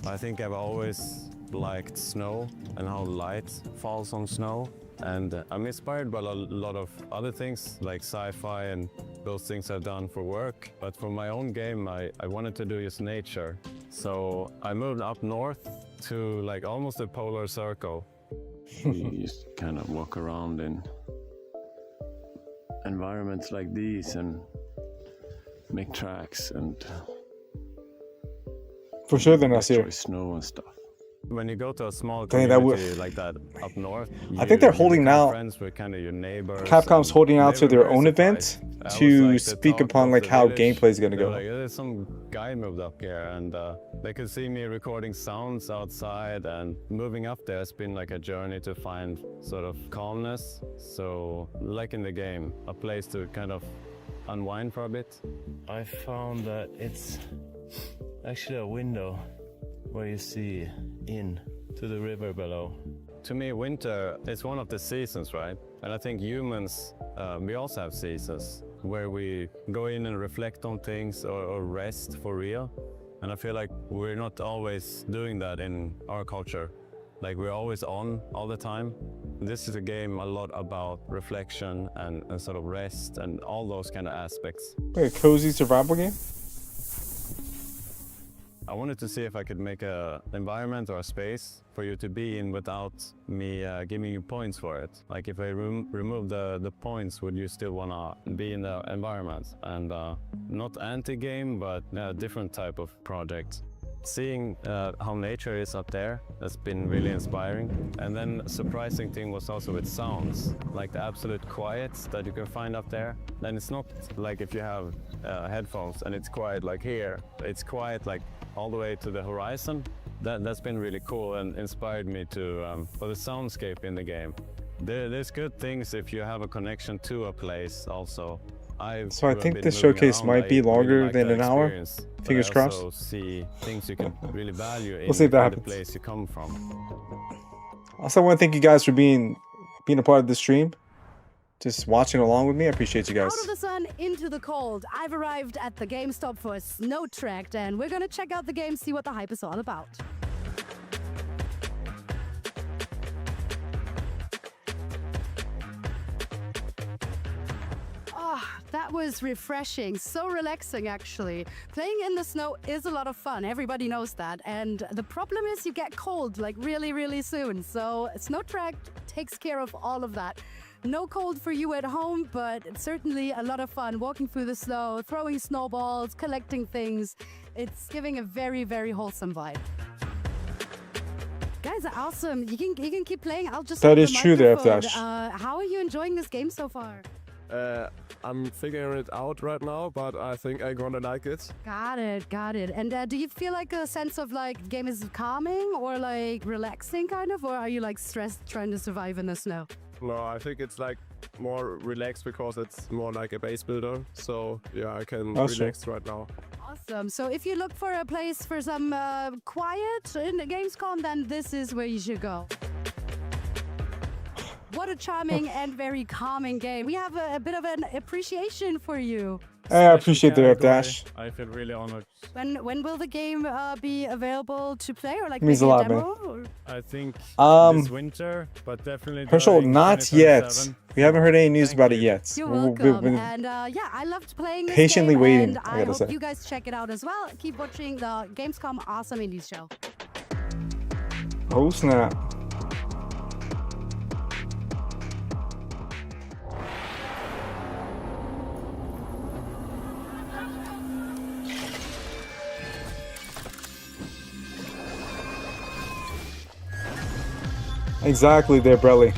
I think I've always liked snow and how light falls on snow. And I'm inspired by a lot of other things like sci-fi and those things I've done for work. But for my own game, I wanted to do just nature. So I moved up north to like almost a polar circle. You just kind of walk around in environments like these and make tracks and for sure they're not here. Snow and stuff. When you go to a small Dang, community like that up north, I think they're holding out. Friends with kind of your neighbors. Capcom's holding out to their own event to speak upon like how gameplay is gonna go. Like, there's some guy moved up here, and they could see me recording sounds outside, and moving up there has been like a journey to find sort of calmness. So, like in the game, a place to kind of unwind for a bit. I found that it's actually a window where you see in to the river below. To me, winter is one of the seasons, right? And I think humans, we also have seasons where we go in and reflect on things or rest for real. And I feel like we're not always doing that in our culture. Like we're always on all the time. This is a game a lot about reflection and sort of rest and all those kind of aspects. Wait, a cozy survival game? I wanted to see if I could make an environment or a space for you to be in without me giving you points for it. Like if I remove the points, would you still want to be in the environment? And not anti-game, but a different type of project. Seeing how nature is up there has been really inspiring. And then a surprising thing was also with sounds, like the absolute quiet that you can find up there. And it's not like if you have headphones and it's quiet like here, it's quiet like all the way to the horizon. That's been really cool and inspired me to for the soundscape in the game. There's good things if you have a connection to a place also. So I think this showcase might be longer than an hour. Fingers crossed. Also see things you can really value in We'll see if that the happens. place you come from. Also, I want to thank you guys for being a part of the stream. Just watching along with me. I appreciate you guys. Out of the sun, into the cold. I've arrived at the GameStop for Snow Tracked, and we're gonna check out the game, see what the hype is all about. That was refreshing, so relaxing actually. Playing in the snow is a lot of fun, everybody knows that. And the problem is you get cold like really soon. So Snow Tracked takes care of all of that. No cold for you at home, but it's certainly a lot of fun walking through the snow, throwing snowballs, collecting things. It's giving a very wholesome vibe. Guys are awesome. You can keep playing. I'll just That hold is the true there, microphone. Flash. How are you enjoying this game so far? I'm figuring it out right now, but I think I'm gonna like it. Got it. And do you feel like a sense of like the game is calming or like relaxing kind of, or are you like stressed trying to survive in the snow? No, I think it's like more relaxed because it's more like a base builder. So yeah, I can relax right now. Awesome. So if you look for a place for some quiet in the Gamescom, then this is where you should go. What a charming and very calming game. We have a bit of an appreciation for you. I appreciate the Dash. I feel really honored. When will the game be available to play, or like Means maybe a lot, demo? man. Or? I think this winter, but definitely. Herschel, not yet. We haven't heard any news about it yet. You're We're- welcome. we're- And yeah, I loved playing this Patiently game, waiting, and I I gotta hope say. you guys check it out as well. Keep watching the Gamescom Awesome Indies show. Oh snap. Exactly there, Brelly.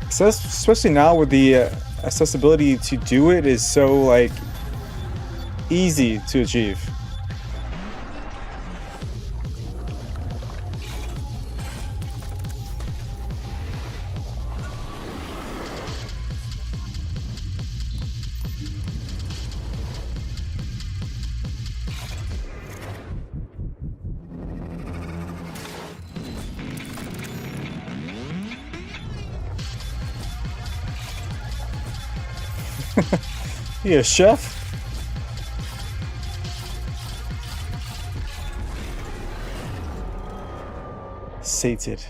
Especially now with the accessibility to do it is so like easy to achieve. You a chef? Sated.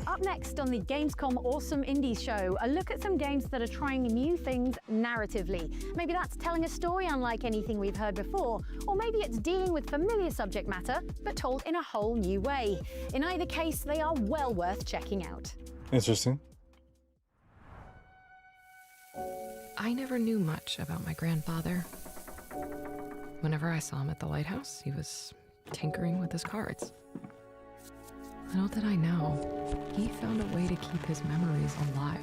Up next on the Gamescom Awesome Indies Show, a look at some games that are trying new things narratively. Maybe that's telling a story unlike anything we've heard before, or maybe it's dealing with familiar subject matter, but told in a whole new way. In either case, they are well worth checking out. Interesting. I never knew much about my grandfather. Whenever I saw him at the lighthouse, he was tinkering with his cards. Little did I know, he found a way to keep his memories alive.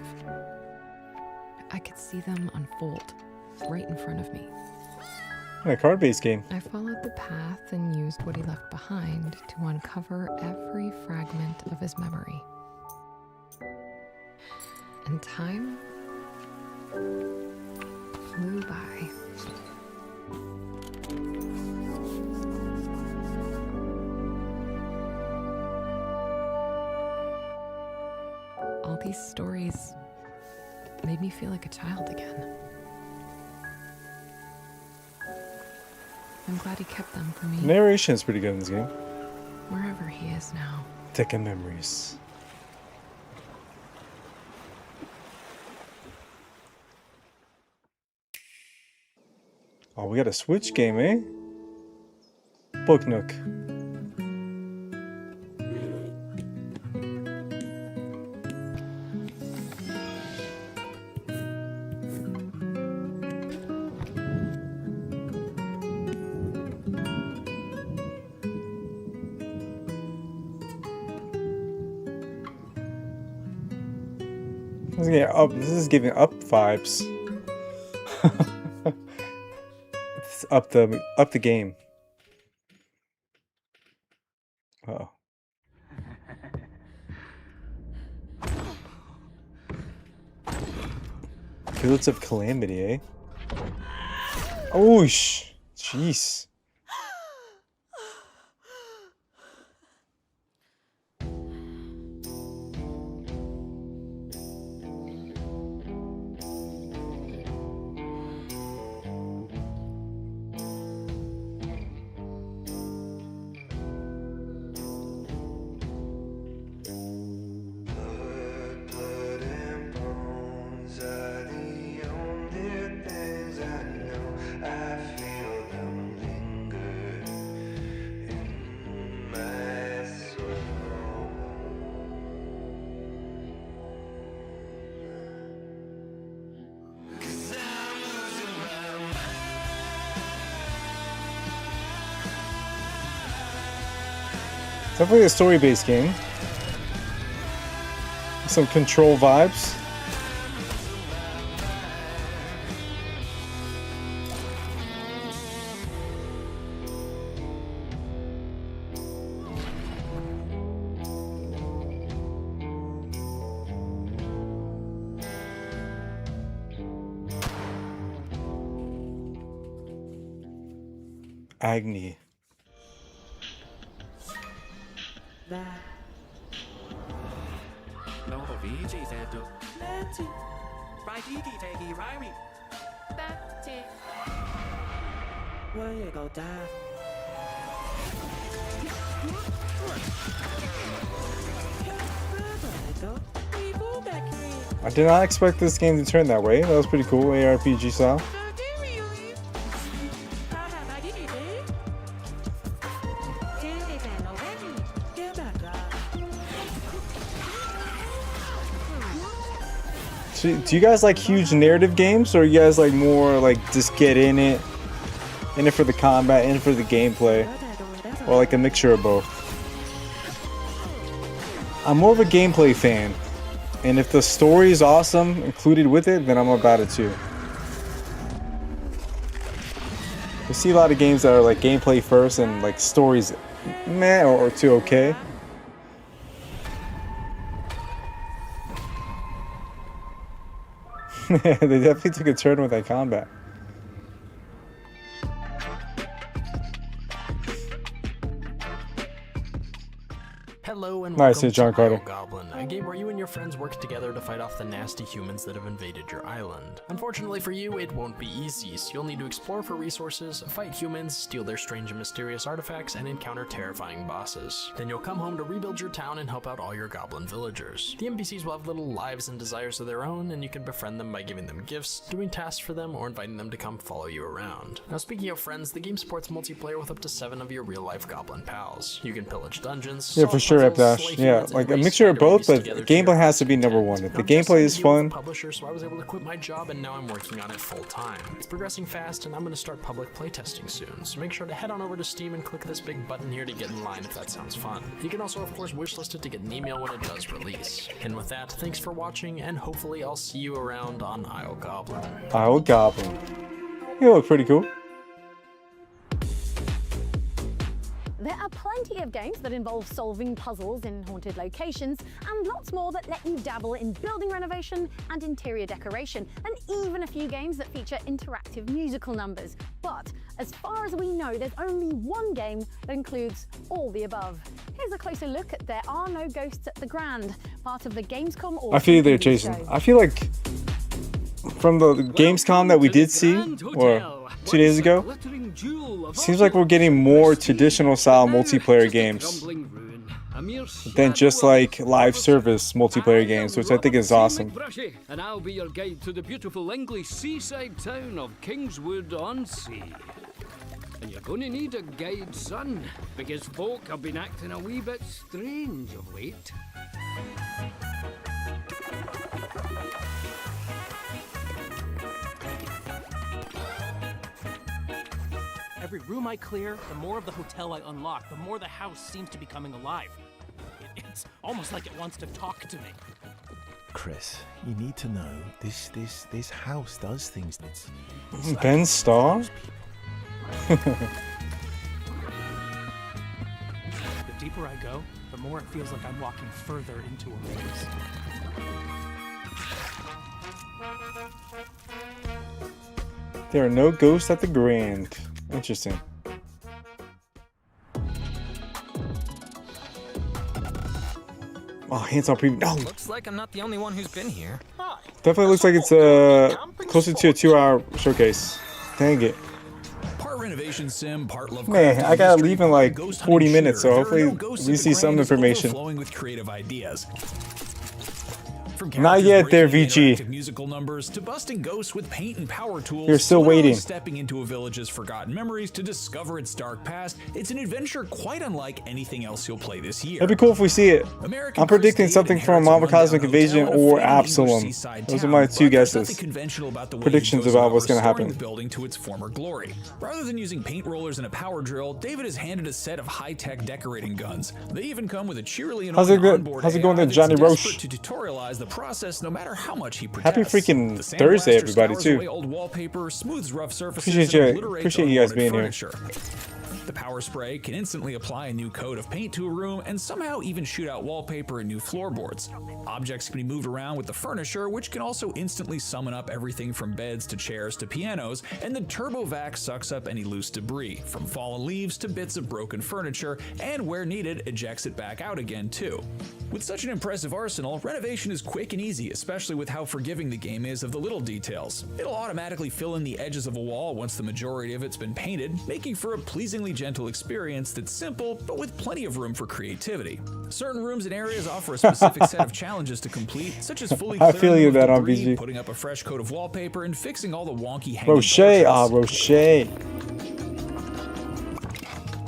I could see them unfold right in front of me. A card-based game. I followed the path and used what he left behind to uncover every fragment of his memory. And time flew by. All these stories made me feel like a child again. I'm glad he kept them for me. Narration is pretty good in this game. Wherever he is now. Taking memories. Oh, we got a Switch game, eh? Book Nook. This is giving up vibes. It's up the game. Uh-oh. Fields of Calamity, eh? Oh, jeez. Definitely a story-based game. Some Control vibes. Agni. I did not expect this game to turn that way. That was pretty cool, ARPG style. Do you guys like huge narrative games, or you guys like more like just get in it for the combat, in it for the gameplay, or like a mixture of both? I'm more of a gameplay fan, and if the story is awesome included with it, then I'm about it too. You see a lot of games that are like gameplay first and like stories meh or too okay. They definitely took a turn with that combat. Hello and Nice, welcome John to Carter. Isle Goblin, a game where you and your friends work together to fight off the nasty humans that have invaded your island. Unfortunately for you, it won't be easy, so you'll need to explore for resources, fight humans, steal their strange and mysterious artifacts, and encounter terrifying bosses. Then you'll come home to rebuild your town and help out all your goblin villagers. The NPCs will have little lives and desires of their own, and you can befriend them by giving them gifts, doing tasks for them, or inviting them to come follow you around. Now speaking of friends, the game supports multiplayer with up to 7 of your real-life goblin pals. You can pillage dungeons, Yeah, for sure, Epdash. Yeah, like a mixture of both, but gameplay has to be number one. If the gameplay is fun, publisher, so I was able to quit my job and now I'm working on it full time. It's progressing fast and I'm going to start public playtesting soon, so make sure to head on over to Steam and click this big button here to get in line if that sounds fun. You can also of course wishlist it to get an email when it does release. And with that, thanks for watching and hopefully I'll see you around on Isle Goblin. Isle Goblin. You look pretty cool. There are plenty of games that involve solving puzzles in haunted locations, and lots more that let you dabble in building renovation and interior decoration, and even a few games that feature interactive musical numbers. But as far as we know, there's only one game that includes all the above. Here's a closer look at There Are No Ghosts at the Grand, part of the Gamescom I feel you there, Jason. I feel like from the Gamescom that we did see, or 2 days ago, seems like we're getting more traditional style multiplayer games than just like live service multiplayer games, which I think is awesome. And I'll be your guide to the beautiful English seaside town of Kingswood-on-Sea. And you're going to need a guide, son, because folk have been acting a wee bit strange of late. Every room I clear, the more of the hotel I unlock, the more the house seems to be coming alive. It's almost like it wants to talk to me. Chris, you need to know this house does things. It's Ben Starr? The deeper I go, the more it feels like I'm walking further into a maze. There are no ghosts at the Grand. Interesting. Oh, hands-on preview. No! Looks like I'm not the only one who's been here. Definitely looks like it's closer to a 2-hour showcase. Dang it. Part renovation sim, part Lovecraft. Man, I gotta leave in like 40 minutes, so hopefully we see some information. Flowing with creative ideas. From Not yet there, VG. Musical numbers to busting ghosts with paint and power tools. You're still literally waiting. Stepping into a village's forgotten memories to discover its dark past. It's an adventure quite unlike anything else you'll play this year. It'd be cool if we see it. I'm predicting something from Marvel Cosmic Invasion or Absalom. Those are my two guesses. Predictions about what's gonna happen. The building to its former glory. Rather than using paint rollers and a power drill, David is handed a set of high-tech decorating guns. They even come with a cheerily How's it onboard going there, Johnny Roche? to tutorialize the process no matter how much he Happy protests. freaking The Thursday, sandblaster everybody, scours too. away old wallpaper, smooths rough surfaces, Appreciate and you- obliterates appreciate you guys unwanted being here. furniture. The power spray can instantly apply a new coat of paint to a room and somehow even shoot out wallpaper and new floorboards. Objects can be moved around with the furniture, which can also instantly summon up everything from beds to chairs to pianos, and the turbo vac sucks up any loose debris, from fallen leaves to bits of broken furniture, and where needed, ejects it back out again too. With such an impressive arsenal, renovation is quick and easy, especially with how forgiving the game is of the little details. It'll automatically fill in the edges of a wall once the majority of it's been painted, making for a pleasingly gentle experience that's simple, but with plenty of room for creativity. Certain rooms and areas offer a specific set of challenges to complete, such as fully I clearing feel you the that on debris, BG. putting up a fresh coat of wallpaper, and fixing all the wonky hanging Roche, portraits. Roche.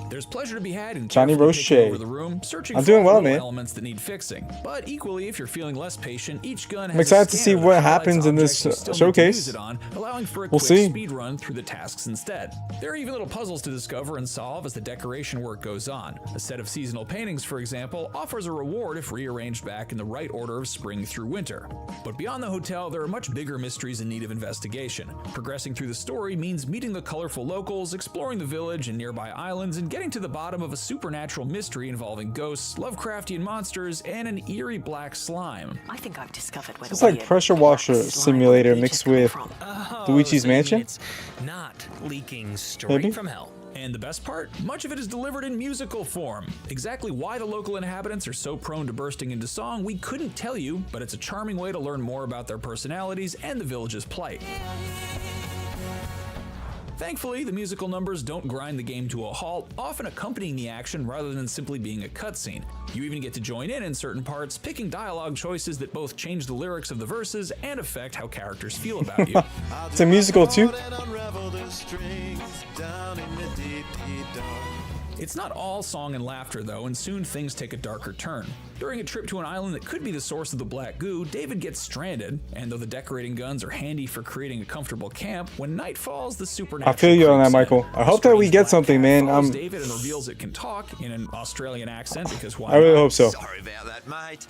There's pleasure to be had in Johnny carefully Roche. picking over the room, searching I'm for doing all well, the little man. elements that need fixing. But equally, if you're feeling less patient, each gun has I'm excited a to see scanner what that highlights happens in this objects you still need to showcase. use it on, allowing for a We'll quick see. speed run through the tasks instead. There are even little puzzles to discover and solve as the decoration work goes on. A set of seasonal paintings, for example, offers a reward if rearranged back in the right order of spring through winter. But beyond the hotel, there are much bigger mysteries in need of investigation. Progressing through the story means meeting the colorful locals, exploring the village and nearby islands, and getting to the bottom of a supernatural mystery involving ghosts, Lovecraftian monsters, and an eerie black slime. I think I've discovered where It's like Pressure Washer Simulator mixed with Luigi's Mansion? It's not leaking straight Maybe? from hell. And the best part? Much of it is delivered in musical form. Exactly why the local inhabitants are so prone to bursting into song, we couldn't tell you, but it's a charming way to learn more about their personalities and the village's plight. Thankfully, the musical numbers don't grind the game to a halt, often accompanying the action rather than simply being a cutscene. You even get to join in certain parts, picking dialogue choices that both change the lyrics of the verses and affect how characters feel about you. It's a musical too. It's not all song and laughter though, and soon things take a darker turn. During a trip to an island that could be the source of the black goo, David gets stranded, and though the decorating guns are handy for creating a comfortable camp, when night falls, the supernatural I feel you on that, creeps in. Michael. I hope that we get something, man. Follows David and reveals it can talk in an Australian accent because why I really not? hope so. Sorry about that, mate.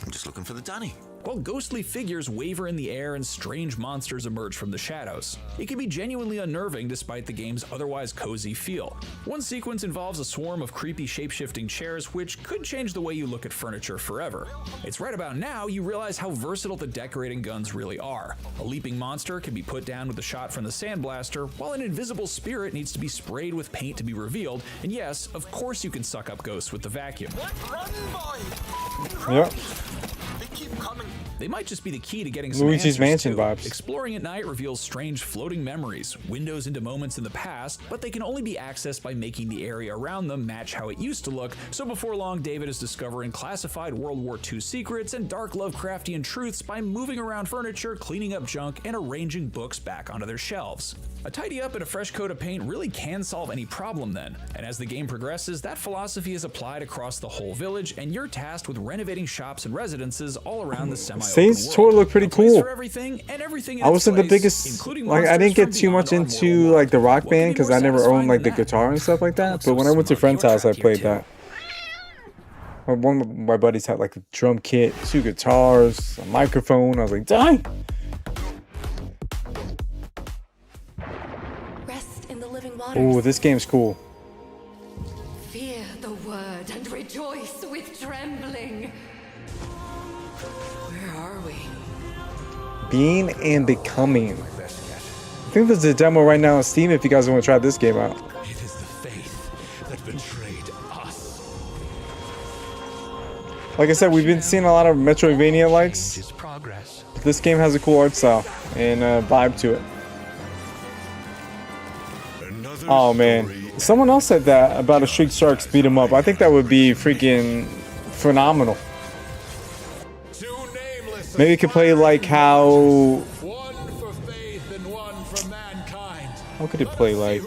I'm just looking for the dunny. While ghostly figures waver in the air and strange monsters emerge from the shadows. It can be genuinely unnerving despite the game's otherwise cozy feel. One sequence involves a swarm of creepy shape-shifting chairs which could change the way you look at furniture forever. It's right about now you realize how versatile the decorating guns really are. A leaping monster can be put down with a shot from the sandblaster, while an invisible spirit needs to be sprayed with paint to be revealed, and yes, of course you can suck up ghosts with the vacuum. Yep. They might just be the key to getting Luigi's some Mansion answers, too. vibes. Exploring at night reveals strange floating memories, windows into moments in the past, but they can only be accessed by making the area around them match how it used to look, so before long David is discovering classified World War II secrets and dark Lovecraftian truths by moving around furniture, cleaning up junk, and arranging books back onto their shelves. A tidy up and a fresh coat of paint really can solve any problem then, and as the game progresses, that philosophy is applied across the whole village, and you're tasked with renovating shops and residences all around the semi-open Saints world. tour looked pretty cool. Everything in I wasn't the its place, biggest, including like I didn't get too much into like the Rock Band because I never owned like the guitar and stuff like that. But when I went to a friend's house, I played that. One of my buddies had like a drum kit, 2 guitars, a microphone. I was like, dang. Rest in the living waters. Oh, this game's cool. Fear the word and rejoice with trembling. Where are we? Being and Becoming. I think there's a demo right now on Steam if you guys want to try this game out. It is the faith that betrayed us. Like I said, we've been seeing a lot of Metroidvania likes. But this game has a cool art style and vibe to it. Oh man, someone else said that about a Street Sharks beat 'em up. I think that would be freaking phenomenal. Maybe you could play like how could it play like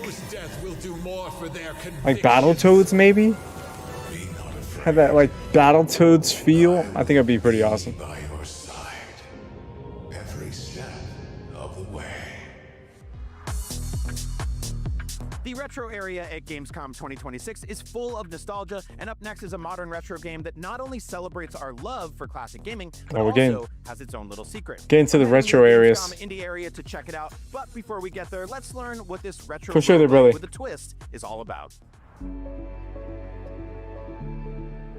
Battletoads maybe? Have that like Battletoads feel? I think it'd be pretty awesome. Every step of the way. The retro area at Gamescom 2026 is full of nostalgia, and up next is a modern retro game that not only celebrates our love for classic gaming, but Oh, we're also getting- has its own little secret. Getting to the We're heading retro the areas. Gamescom indie area to check it out, but before we get there, let's learn what this retro For sure, they're world really- with a twist is all about.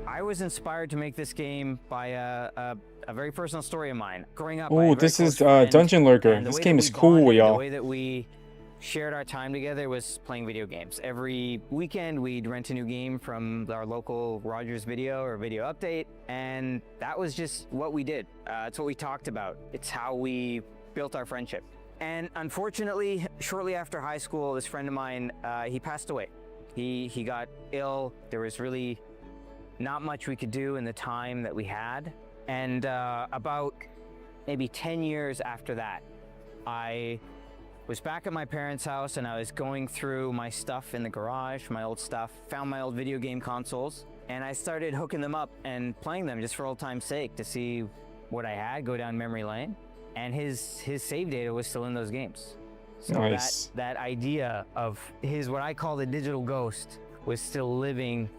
I was inspired to make this game by a very personal story of mine. Growing up, Oh, this is Dungeon Lurker. This game is cool, The y'all. way that we shared our time together was playing video games. Every weekend, we'd rent a new game from our local Rogers Video or Video Update, and that was just what we did. It's what we talked about. It's how we built our friendship. And unfortunately, shortly after high school, this friend of mine, he passed away. He got ill. There was really not much we could do in the time that we had. And about maybe 10 years after that, I was back at my parents' house and I was going through my stuff in the garage, my old stuff, found my old video game consoles, and I started hooking them up and playing them just for old time's sake to see what I had, go down memory lane. And his save data was still in those games. So Nice. that idea of his, what I call the digital ghost, was still living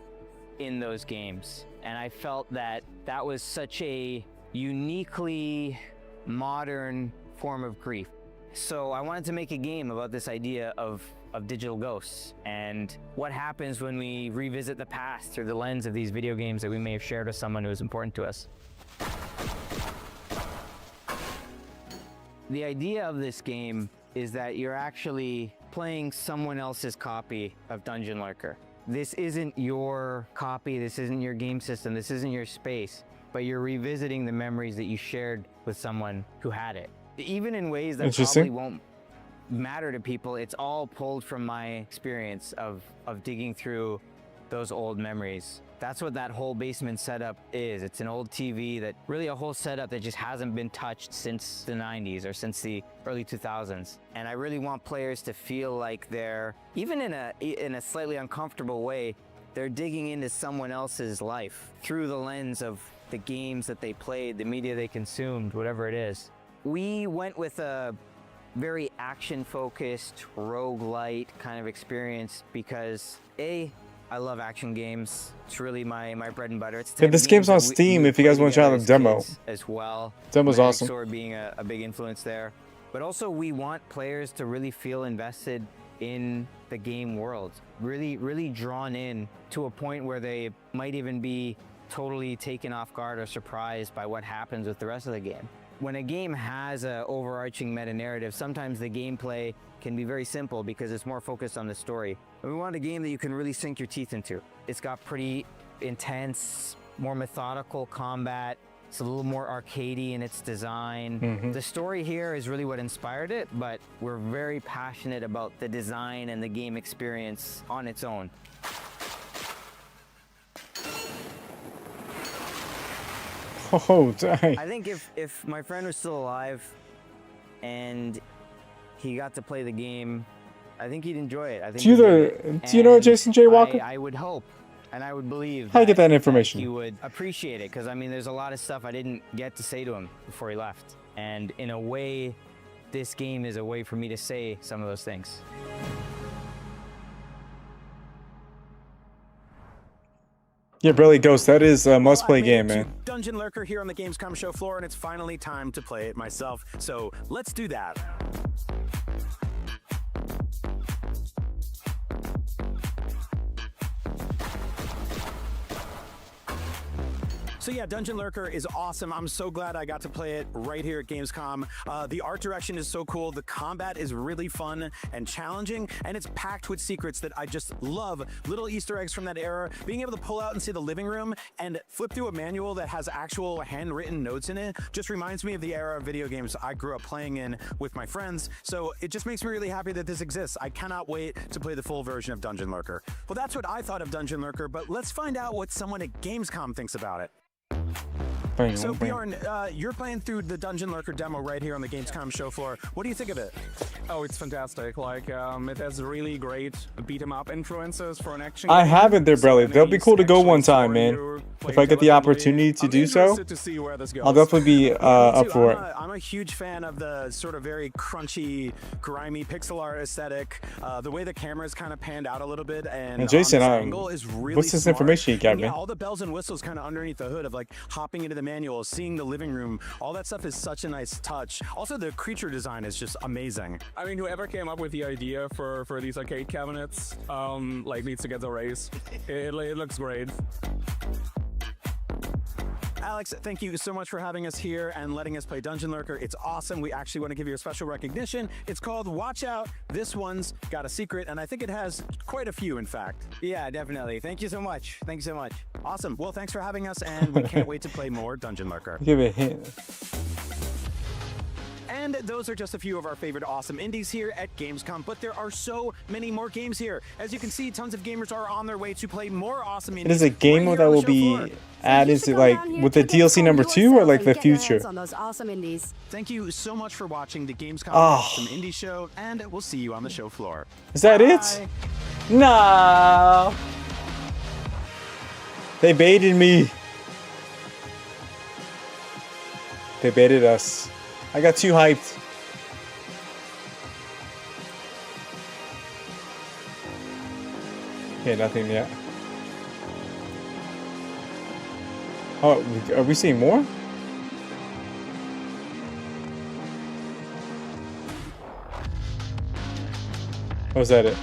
in those games. And I felt that that was such a uniquely modern form of grief. So I wanted to make a game about this idea of digital ghosts and what happens when we revisit the past through the lens of these video games that we may have shared with someone who was important to us. The idea of this game is that you're actually playing someone else's copy of Dungeon Lurker. This isn't your copy, this isn't your game system, this isn't your space, but you're revisiting the memories that you shared with someone who had it. Even in ways that probably won't matter to people, it's all pulled from my experience of digging through those old memories. That's what that whole basement setup is. It's an old TV that really a whole setup that just hasn't been touched since the 90s or since the early 2000s. And I really want players to feel like they're, even in a slightly uncomfortable way, they're digging into someone else's life through the lens of the games that they played, the media they consumed, whatever it is. We went with a very action-focused, roguelite kind of experience because I love action games. It's really my bread and butter. It's this game's on Steam if you guys want to try out the demo. As well. Demo's awesome. Sword being a big influence there. But also we want players to really feel invested in the game world. Really drawn in to a point where they might even be totally taken off guard or surprised by what happens with the rest of the game. When a game has an overarching meta-narrative, sometimes the gameplay can be very simple because it's more focused on the story. And we want a game that you can really sink your teeth into. It's got pretty intense, more methodical combat. It's a little more arcadey in its design. The story here is really what inspired it, but we're very passionate about the design and the game experience on its own. Oh, dang. I think if my friend was still alive and he got to play the game, I think he'd enjoy it. I think do you know Jason J. Walker? I would hope and I would believe How do you get that information? He would appreciate it because I mean there's a lot of stuff I didn't get to say to him before he left. And in a way, this game is a way for me to say some of those things. Yeah, Briley Ghost, that is a must-play game, man. Dungeon Lurker here on the Gamescom show floor, and it's finally time to play it myself. So let's do that. So yeah, Dungeon Lurker is awesome. I'm so glad I got to play it right here at Gamescom. The art direction is so cool. The combat is really fun and challenging, and it's packed with secrets that I just love. Little Easter eggs from that era. Being able to pull out and see the living room and flip through a manual that has actual handwritten notes in it just reminds me of the era of video games I grew up playing in with my friends. So it just makes me really happy that this exists. I cannot wait to play the full version of Dungeon Lurker. Well, that's what I thought of Dungeon Lurker, but let's find out what someone at Gamescom thinks about it. So Bjorn, you're playing through the Dungeon Lurker demo right here on the Gamescom show floor. What do you think of it? Oh, it's fantastic. Like, it has really great beat 'em up influences for an action I game. haven't there, Briley. That'll be cool to go one time, man. If I get the opportunity to do so, I'll definitely be up for it. I'm a huge fan of the sort of very crunchy, grimy pixel art aesthetic. The way the camera is kind of panned out a little bit, and Jason, on this angle is really what's this smart. information you got, And yeah, man? all the bells and whistles kind of underneath the hood of like hopping into the manual, seeing the living room, all that stuff is such a nice touch. Also, the creature design is just amazing. I mean, whoever came up with the idea for these arcade cabinets, like, needs to get a raise. It looks great. Alex, thank you so much for having us here and letting us play Dungeon Lurker. It's awesome. We actually want to give you a special recognition. It's called Watch Out. This one's got a secret, and I think it has quite a few, in fact. Yeah, definitely. Thank you so much. Thank you so much. Awesome. Well, thanks for having us, and we can't wait to play more Dungeon Lurker. Give it a hint. And those are just a few of our favorite awesome indies here at Gamescom, but there are so many more games here. As you can see, tons of gamers are on their way to play more awesome indies. It is a game that will be added to, like, with the DLC number 2 or like the future. On those awesome indies. Thank you so much for watching the Gamescom Oh. Awesome Indie Show, and we'll see you on the show floor. Is that it? No. They baited me. They baited us. I got too hyped. Okay, nothing yet. Oh, are we seeing more? Or was that it?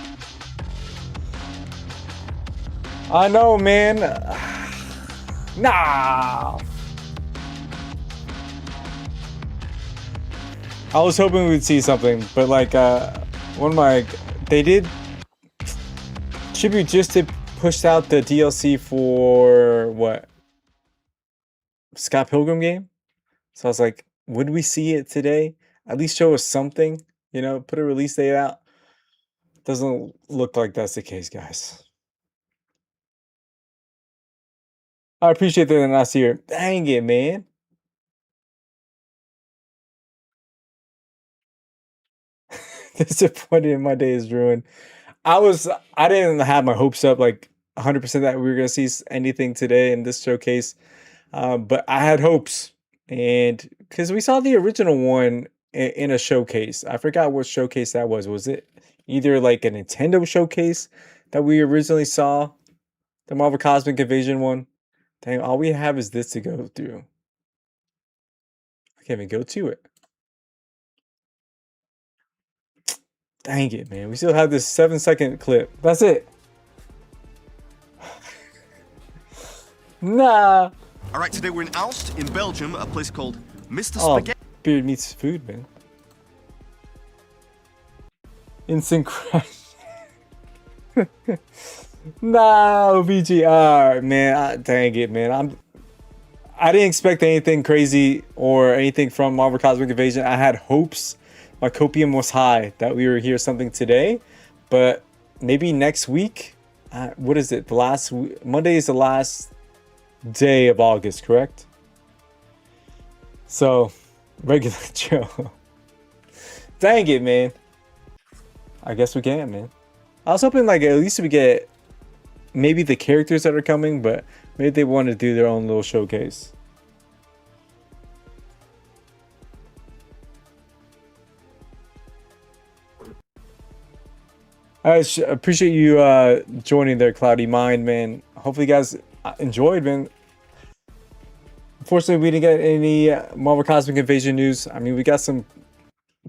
I know, man. Nah. I was hoping we'd see something, but like one of my they did. Tribute just to push out the DLC for what? Scott Pilgrim game. So I was like, would we see it today? At least show us something, you know, put a release date out. Doesn't look like that's the case, guys. I appreciate that last year. Dang it, man. Disappointed in my day is ruined. I didn't have my hopes up like 100% that we were gonna see anything today in this showcase, but I had hopes, and because we saw the original one in a showcase. I forgot what showcase that was. Was it either like a Nintendo showcase that we originally saw, the Marvel Cosmic Invasion one? Dang, all we have is this to go through. I can't even go to it. Dang it, man. We still have this 7-second clip. That's it. Nah. All right, today we're in Aalst, in Belgium, a place called Mr. Oh, Spaghetti. beard meets food, man. Instant crash. No, VGR, man. Dang it, man. I didn't expect anything crazy or anything from Marvel Cosmic Invasion. I had hopes. My copium was high that we would hear something today, but maybe next week. What is it? Monday is the last day of August, correct? So, regular Joe. Dang it, man. I guess we can, man. I was hoping like at least we get maybe the characters that are coming, but maybe they want to do their own little showcase. I appreciate you joining there, Cloudy Mind, man. Hopefully you guys enjoyed, man. Unfortunately, we didn't get any Marvel Cosmic Invasion news. I mean, we got some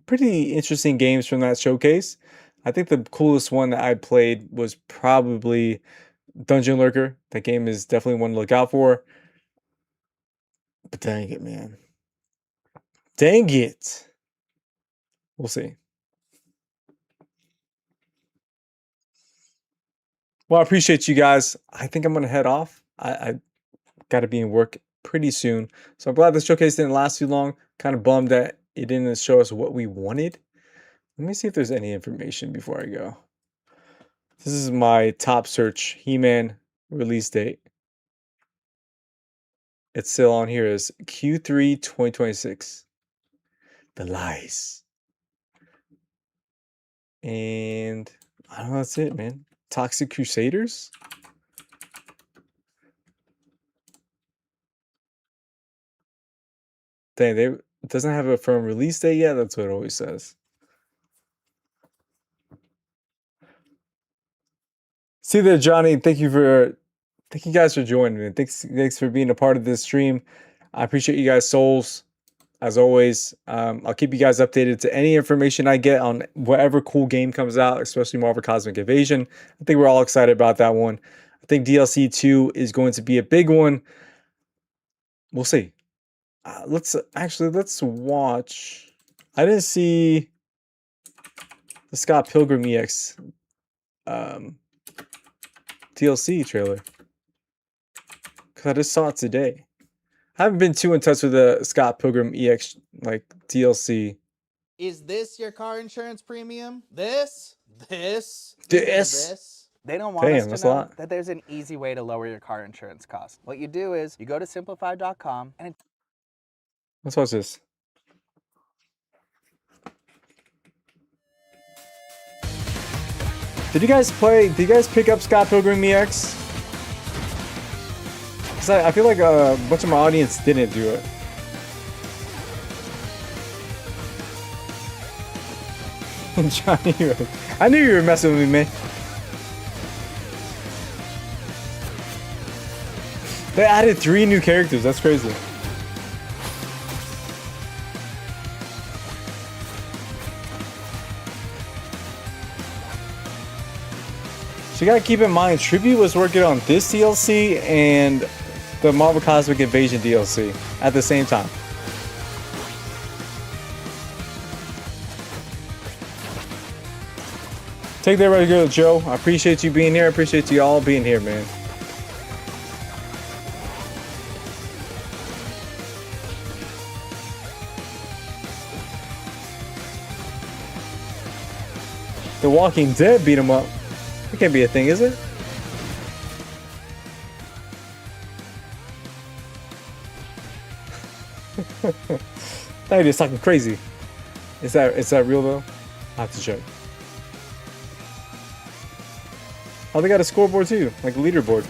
pretty interesting games from that showcase. I think the coolest one that I played was probably Dungeon Lurker. That game is definitely one to look out for. But dang it, man. Dang it. We'll see. Well, I appreciate you guys. I think I'm going to head off. I got to be in work pretty soon. So I'm glad the showcase didn't last too long. Kind of bummed that it didn't show us what we wanted. Let me see if there's any information before I go. This is my top search. He-Man release date. It's still on here as Q3 2026. The lies. And I don't know, that's it, man. Toxic Crusaders? Dang, it doesn't have a firm release date yet. That's what it always says. See there, Johnny. Thank you guys for joining me. Thanks for being a part of this stream. I appreciate you guys' souls. As always, I'll keep you guys updated to any information I get on whatever cool game comes out, especially Marvel Cosmic Invasion. I think we're all excited about that one. I think DLC 2 is going to be a big one. We'll see. Let's watch. I didn't see the Scott Pilgrim EX DLC trailer because I just saw it today. I haven't been too in touch with the Scott Pilgrim EX like DLC. Is this your car insurance premium? This? This? They don't want Damn, us to know that there's an easy way to lower your car insurance cost. What you do is you go to simplify.com and Let's watch this. Did you guys pick up Scott Pilgrim EX? Because I feel like a bunch of my audience didn't do it. Johnny, I knew you were messing with me, man. They added 3 new characters. That's crazy. So you gotta keep in mind, Tribute was working on this DLC and the Marvel Cosmic Invasion DLC at the same time. Take that regular Joe. I appreciate you being here. I appreciate you all being here, man. The Walking Dead beat him up. That can't be a thing, is it? That is talking crazy. Is that real though? I have to check. Oh, they got a scoreboard too, like a leaderboard.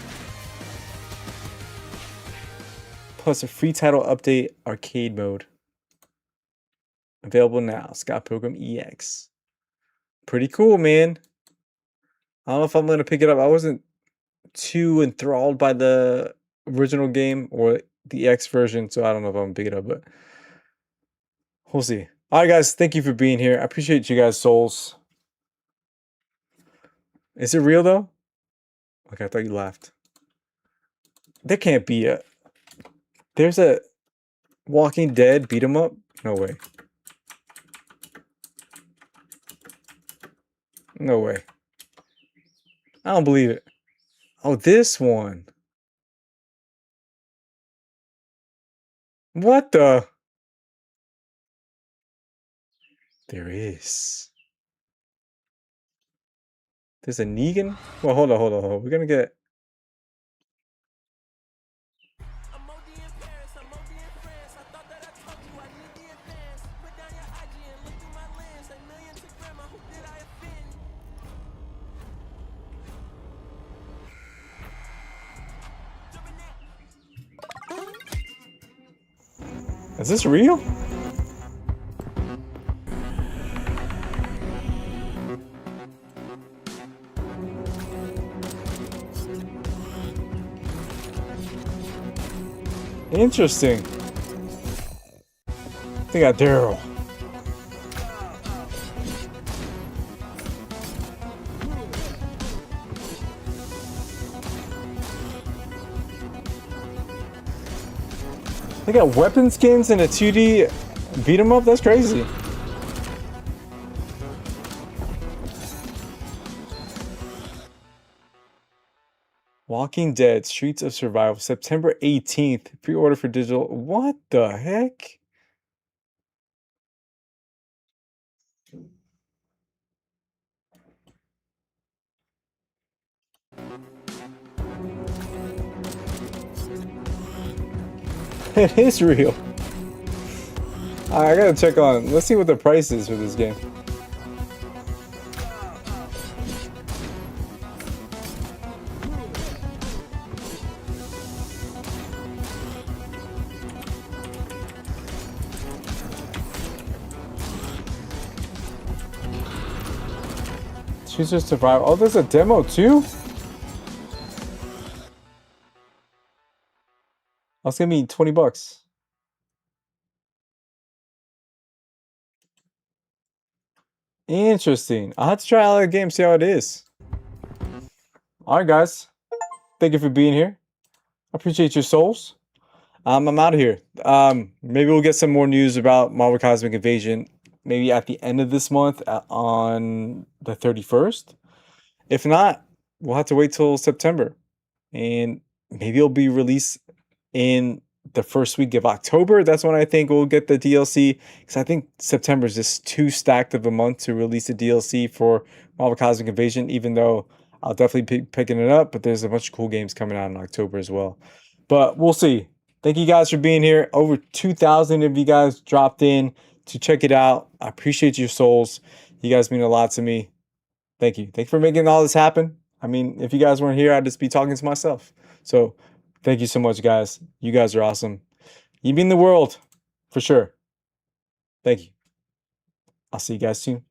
Plus a free title update arcade mode. Available now. Scott Pilgrim EX. Pretty cool, man. I don't know if I'm gonna pick it up. I wasn't too enthralled by the original game or the X version, so I don't know if I'm gonna pick it up, but we'll see. Alright guys, thank you for being here. I appreciate you guys' souls. Is it real though? Okay, I thought you laughed. There can't be a... There's a Walking Dead beat 'em up? No way. No way. I don't believe it. Oh, this one. What the? There is. There's a Negan? Well, hold on. We're gonna get... Is this real? Interesting. They got Daryl. They got weapon skins in a 2D beat 'em up? That's crazy. Walking Dead, Streets of Survival, September 18th. Pre-order for digital. What the heck? It is real. I gotta check on. Let's see what the price is for this game. Choose to survive. Oh, there's a demo too? That's gonna be $20. Interesting. I'll have to try out the game, see how it is. Alright guys. Thank you for being here. I appreciate your souls. I'm out of here. Maybe we'll get some more news about Marvel Cosmic Invasion maybe at the end of this month on the 31st. If not, we'll have to wait till September. And maybe it'll be released in the first week of October. That's when I think we'll get the DLC. Because I think September is just too stacked of a month to release a DLC for Marvel Cosmic Invasion, even though I'll definitely be picking it up. But there's a bunch of cool games coming out in October as well. But we'll see. Thank you guys for being here. Over 2,000 of you guys dropped in to check it out. I appreciate your souls. You guys mean a lot to me. Thank you. Thank you for making all this happen. I mean, if you guys weren't here, I'd just be talking to myself. So thank you so much, guys. You guys are awesome. You mean the world, for sure. Thank you. I'll see you guys soon.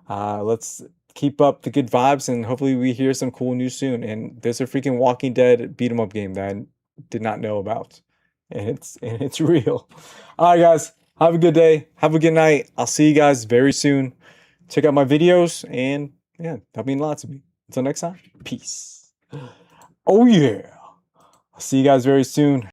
Let's keep up the good vibes, and hopefully we hear some cool news soon. And there's a freaking Walking Dead beat 'em up game that I did not know about. And it's real. All right, guys. Have a good day. Have a good night. I'll see you guys very soon. Check out my videos, and yeah, that means a lot to me. Until next time, peace. Oh yeah. I'll see you guys very soon.